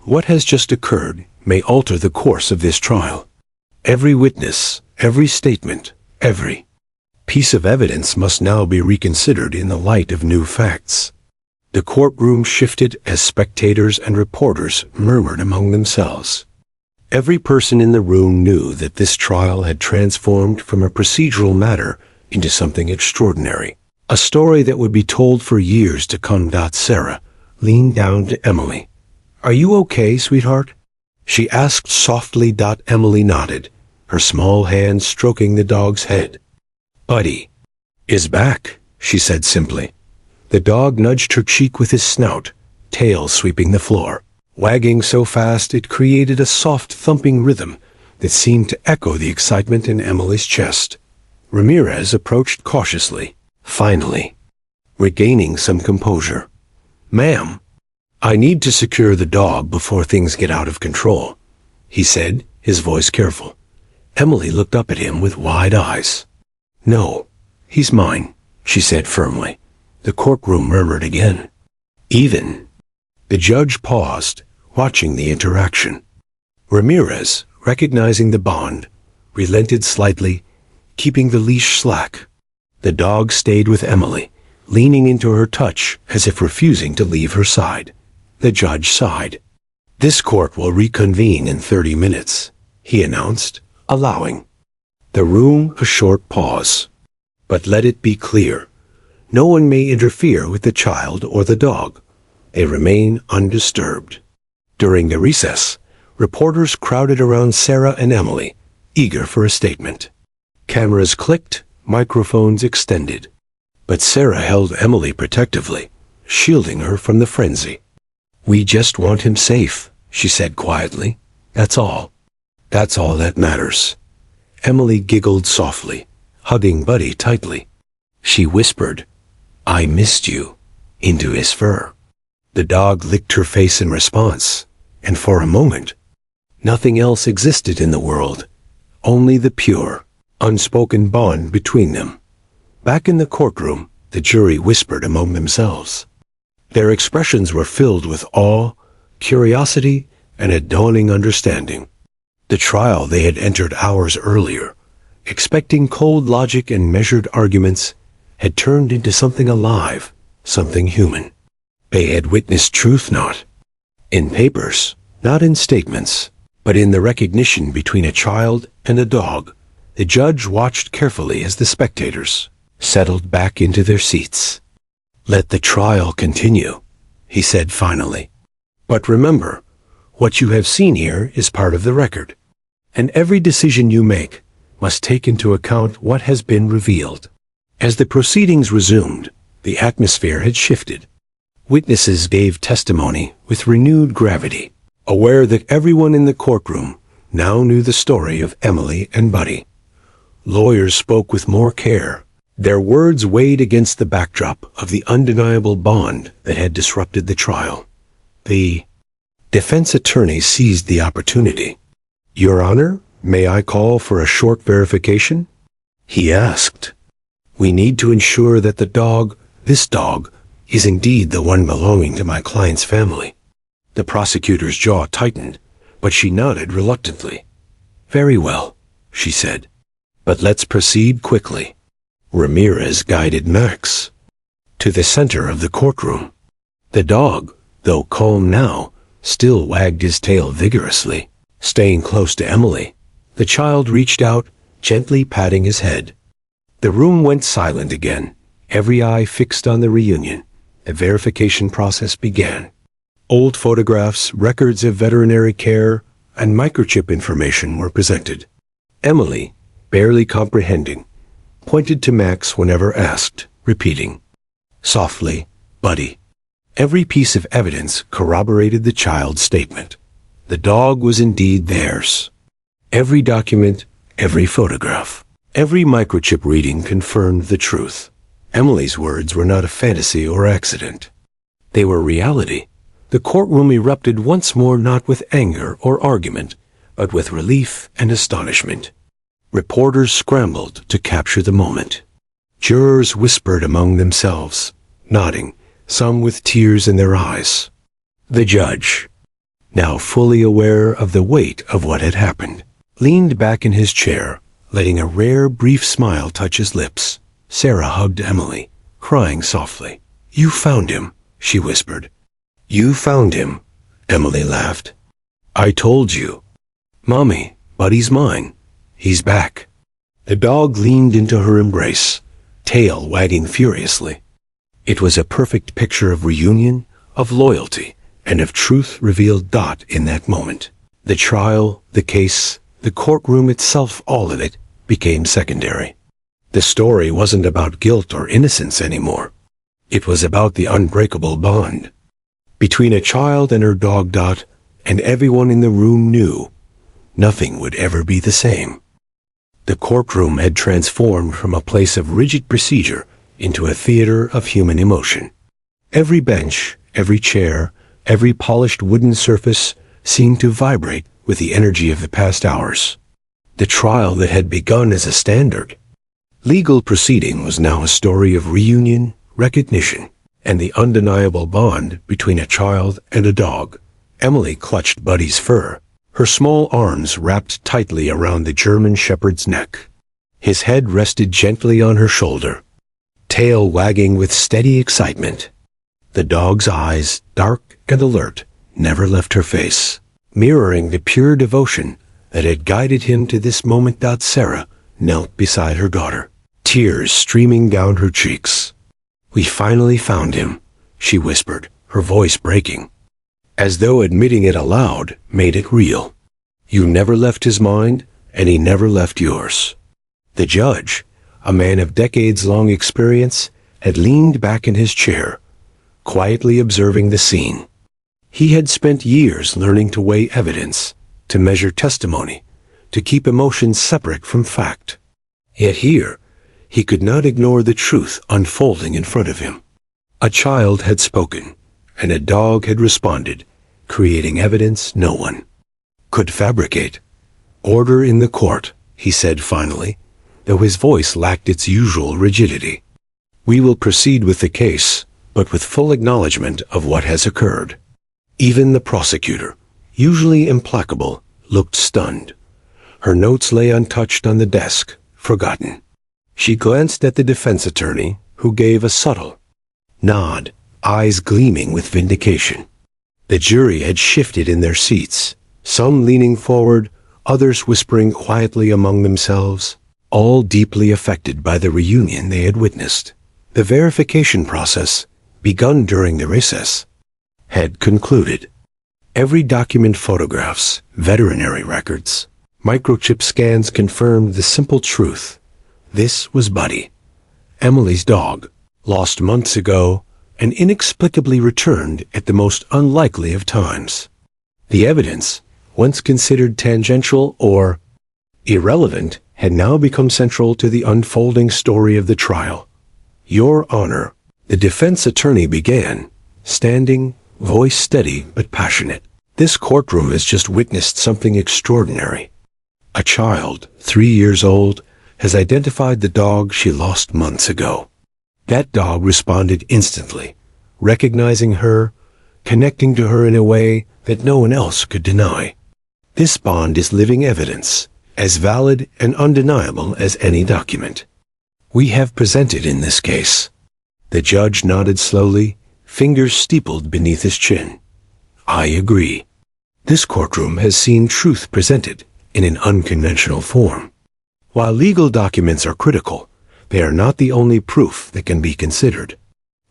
what has just occurred may alter the course of this trial. Every witness, every statement, every piece of evidence must now be reconsidered in the light of new facts." The courtroom shifted as spectators and reporters murmured among themselves. Every person in the room knew that this trial had transformed from a procedural matter into something extraordinary, a story that would be told for years to come. Sarah leaned down to Emily. "Are you okay, sweetheart?" she asked softly. Emily nodded, her small hand stroking the dog's head. "Buddy is back," she said simply. The dog nudged her cheek with his snout, tail sweeping the floor. wagging so fast it created a soft thumping rhythm that seemed to echo the excitement in Emily's chest. Ramirez approached cautiously, finally, regaining some composure. "Ma'am, I need to secure the dog before things get out of control," he said, his voice careful. Emily looked up at him with wide eyes. "No, he's mine," she said firmly. The courtroom murmured again. "Even." The judge paused, watching the interaction. Ramirez, recognizing the bond, relented slightly, keeping the leash slack. The dog stayed with Emily, leaning into her touch as if refusing to leave her side. The judge sighed. "This court will reconvene in 30 minutes, he announced, allowing the room a short pause. "But let it be clear, no one may interfere with the child or the dog. They remain undisturbed." During the recess, reporters crowded around Sarah and Emily, eager for a statement. Cameras clicked, microphones extended. But Sarah held Emily protectively, shielding her from the frenzy. "We just want him safe," she said quietly. "That's all. That's all that matters." Emily giggled softly, hugging Buddy tightly. She whispered, "I missed you," into his fur. The dog licked her face in response, and for a moment, nothing else existed in the world, only the pure, unspoken bond between them. Back in the courtroom, the jury whispered among themselves. Their expressions were filled with awe, curiosity, and a dawning understanding. The trial they had entered hours earlier, expecting cold logic and measured arguments, had turned into something alive, something human. They had witnessed truth not in papers, not in statements, but in the recognition between a child and a dog. The judge watched carefully as the spectators settled back into their seats. "Let the trial continue," he said finally. "But remember, what you have seen here is part of the record, and every decision you make must take into account what has been revealed." As the proceedings resumed, the atmosphere had shifted. Witnesses gave testimony with renewed gravity, aware that everyone in the courtroom now knew the story of Emily and Buddy. Lawyers spoke with more care. Their words weighed against the backdrop of the undeniable bond that had disrupted the trial. The defense attorney seized the opportunity. "Your Honor, may I call for a short verification?" he asked. "We need to ensure that this dog, is indeed the one belonging to my client's family." The prosecutor's jaw tightened, but she nodded reluctantly. "Very well," she said. "But let's proceed quickly." Ramirez guided Max to the center of the courtroom. The dog, though calm now, still wagged his tail vigorously. Staying close to Emily, the child reached out, gently patting his head. The room went silent again, every eye fixed on the reunion. The verification process began. Old photographs, records of veterinary care, and microchip information were presented. Emily, barely comprehending, pointed to Max whenever asked, repeating, softly, "Buddy." Every piece of evidence corroborated the child's statement. The dog was indeed theirs. Every document, every photograph, every microchip reading confirmed the truth. Emily's words were not a fantasy or accident. They were reality. The courtroom erupted once more, not with anger or argument, but with relief and astonishment. Reporters scrambled to capture the moment. Jurors whispered among themselves, nodding, some with tears in their eyes. The judge, now fully aware of the weight of what had happened, leaned back in his chair, letting a rare, brief smile touch his lips. Sarah hugged Emily, crying softly. "You found him," she whispered. "You found him," Emily laughed. "I told you." "Mommy, Buddy's mine. He's back." The dog leaned into her embrace, tail wagging furiously. It was a perfect picture of reunion, of loyalty, and of truth revealed in that moment. The trial, the case, the courtroom itself, all of it, became secondary. The story wasn't about guilt or innocence anymore. It was about the unbreakable bond. Between a child and her dog Dot, and everyone in the room knew, nothing would ever be the same. The courtroom had transformed from a place of rigid procedure into a theater of human emotion. Every bench, every chair, every polished wooden surface seemed to vibrate with the energy of the past hours. The trial that had begun as a standard legal proceeding was now a story of reunion, recognition, and the undeniable bond between a child and a dog. Emily clutched Buddy's fur, her small arms wrapped tightly around the German shepherd's neck. His head rested gently on her shoulder, tail wagging with steady excitement. The dog's eyes, dark and alert, never left her face, mirroring the pure devotion that had guided him to this moment. Sarah knelt beside her daughter, tears streaming down her cheeks. "We finally found him," she whispered, her voice breaking, as though admitting it aloud made it real. "You never left his mind, and he never left yours." The judge, a man of decades-long experience, had leaned back in his chair, quietly observing the scene. He had spent years learning to weigh evidence, to measure testimony, to keep emotions separate from fact. Yet here, he could not ignore the truth unfolding in front of him. A child had spoken, and a dog had responded, creating evidence no one could fabricate. "Order in the court," he said finally, though his voice lacked its usual rigidity. "We will proceed with the case, but with full acknowledgement of what has occurred." Even the prosecutor, usually implacable, looked stunned. Her notes lay untouched on the desk, forgotten. She glanced at the defense attorney, who gave a subtle nod, eyes gleaming with vindication. The jury had shifted in their seats, some leaning forward, others whispering quietly among themselves, all deeply affected by the reunion they had witnessed. The verification process, begun during the recess, had concluded. Every document, photographs, veterinary records, microchip scans confirmed the simple truth. This was Buddy, Emily's dog, lost months ago and inexplicably returned at the most unlikely of times. The evidence, once considered tangential or irrelevant, had now become central to the unfolding story of the trial. "Your Honor," the defense attorney began, standing, voice steady but passionate. "This courtroom has just witnessed something extraordinary. A child, 3 years old, has identified the dog she lost months ago. That dog responded instantly, recognizing her, connecting to her in a way that no one else could deny. This bond is living evidence, as valid and undeniable as any document we have presented in this case." The judge nodded slowly, fingers steepled beneath his chin. "I agree. This courtroom has seen truth presented in an unconventional form. While legal documents are critical, they are not the only proof that can be considered.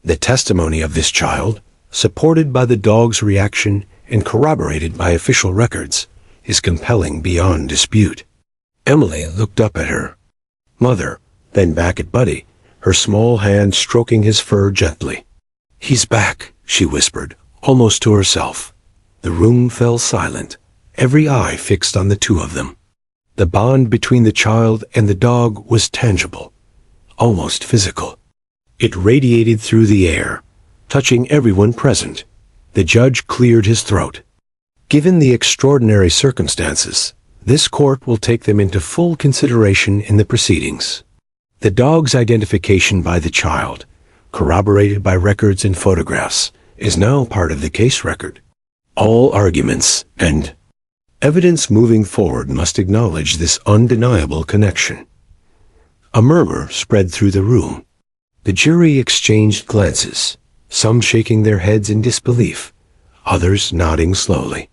The testimony of this child, supported by the dog's reaction and corroborated by official records, is compelling beyond dispute." Emily looked up at her mother, then back at Buddy, her small hand stroking his fur gently. "He's back," she whispered, almost to herself. The room fell silent, every eye fixed on the two of them. The bond between the child and the dog was tangible, almost physical. It radiated through the air, touching everyone present. The judge cleared his throat. "Given the extraordinary circumstances, this court will take them into full consideration in the proceedings. The dog's identification by the child, corroborated by records and photographs, is now part of the case record. All arguments and evidence moving forward must acknowledge this undeniable connection." A murmur spread through the room. The jury exchanged glances, some shaking their heads in disbelief, others nodding slowly.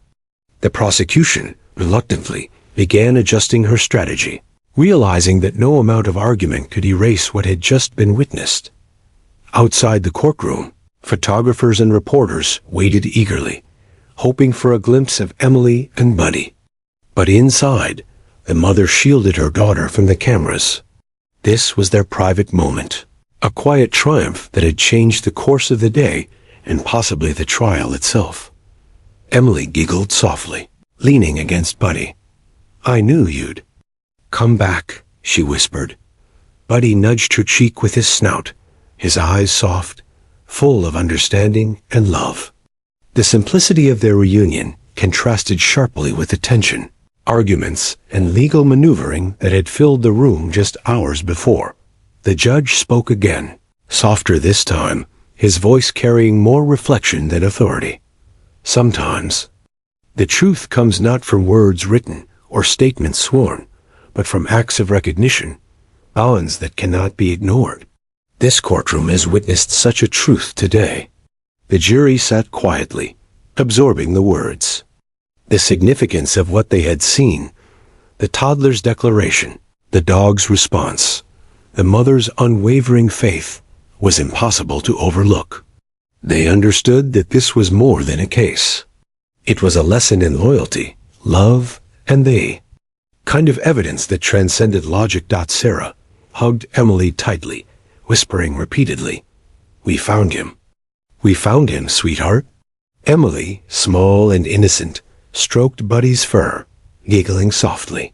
The prosecution, reluctantly, began adjusting her strategy, realizing that no amount of argument could erase what had just been witnessed. Outside the courtroom, photographers and reporters waited eagerly, hoping for a glimpse of Emily and Buddy. But inside, the mother shielded her daughter from the cameras. This was their private moment, a quiet triumph that had changed the course of the day and possibly the trial itself. Emily giggled softly, leaning against Buddy. "I knew you'd come back," she whispered. Buddy nudged her cheek with his snout, his eyes soft, full of understanding and love. The simplicity of their reunion contrasted sharply with the tension, arguments, and legal maneuvering that had filled the room just hours before. The judge spoke again, softer this time, his voice carrying more reflection than authority. "Sometimes the truth comes not from words written or statements sworn, but from acts of recognition, bonds that cannot be ignored. This courtroom has witnessed such a truth today." The jury sat quietly, absorbing the words. The significance of what they had seen, the toddler's declaration, the dog's response, the mother's unwavering faith, was impossible to overlook. They understood that this was more than a case. It was a lesson in loyalty, love, and the kind of evidence that transcended logic. Sarah hugged Emily tightly, whispering repeatedly, "We found him. We found him, sweetheart." Emily, small and innocent, stroked Buddy's fur, giggling softly.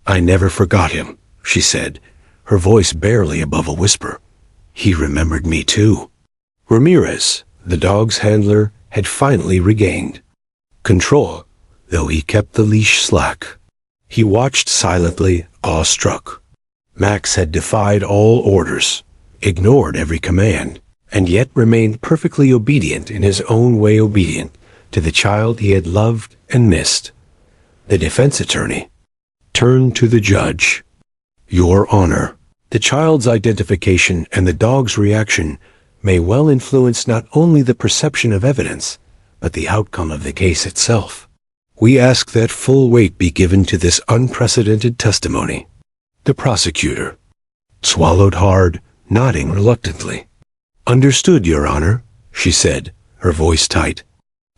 "I never forgot him," she said, her voice barely above a whisper. "He remembered me too." Ramirez, the dog's handler, had finally regained control, though he kept the leash slack. He watched silently, awestruck. Max had defied all orders, ignored every command, and yet remained perfectly obedient in his own way, obedient to the child he had loved and missed. The defense attorney turned to the judge. "Your Honor, the child's identification and the dog's reaction may well influence not only the perception of evidence, but the outcome of the case itself. We ask that full weight be given to this unprecedented testimony." The prosecutor swallowed hard, nodding reluctantly. "Understood, Your Honor," she said, her voice tight.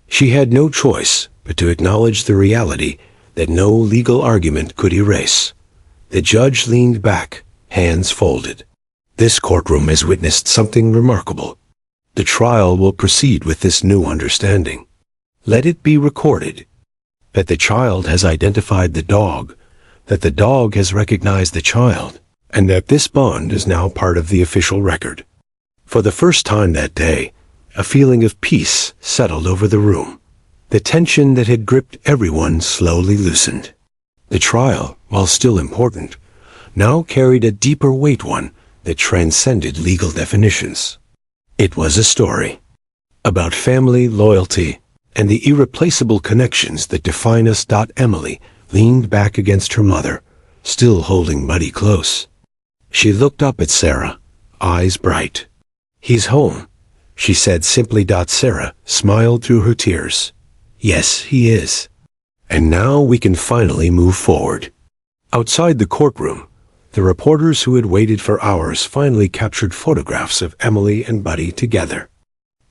She had no choice but to acknowledge the reality that no legal argument could erase. The judge leaned back, hands folded. "This courtroom has witnessed something remarkable. The trial will proceed with this new understanding. Let it be recorded that the child has identified the dog, that the dog has recognized the child, and that this bond is now part of the official record." For the first time that day, a feeling of peace settled over the room. The tension that had gripped everyone slowly loosened. The trial, while still important, now carried a deeper weight, one that transcended legal definitions. It was a story about family, loyalty, and the irreplaceable connections that define us. Emily leaned back against her mother, still holding Buddy close. She looked up at Sarah, eyes bright. "He's home," she said simply. Sarah smiled through her tears. "Yes, he is. And now we can finally move forward." Outside the courtroom, the reporters who had waited for hours finally captured photographs of Emily and Buddy together.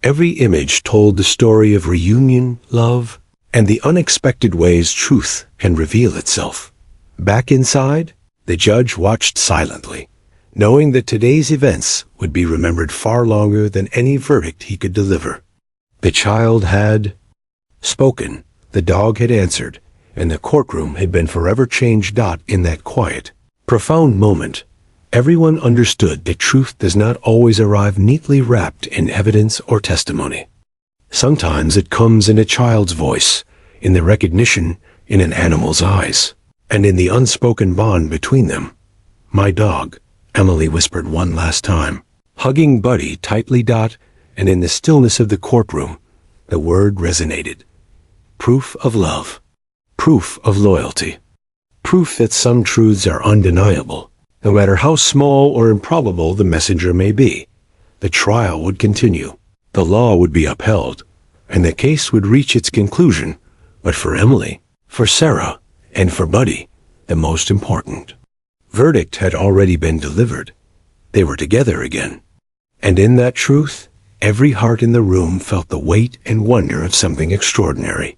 Every image told the story of reunion, love, and the unexpected ways truth can reveal itself. Back inside, the judge watched silently, knowing that today's events would be remembered far longer than any verdict he could deliver. The child had spoken, the dog had answered, and the courtroom had been forever changed. In that quiet, profound moment, everyone understood that truth does not always arrive neatly wrapped in evidence or testimony. Sometimes it comes in a child's voice, in the recognition in an animal's eyes, and in the unspoken bond between them. "My dog," Emily whispered one last time, hugging Buddy tightly. And in the stillness of the courtroom, the word resonated. Proof of love. Proof of loyalty. Proof that some truths are undeniable, no matter how small or improbable the messenger may be. The trial would continue. The law would be upheld, and the case would reach its conclusion. But for Emily, for Sarah, and for Buddy, the most important verdict had already been delivered. They were together again. And in that truth, every heart in the room felt the weight and wonder of something extraordinary.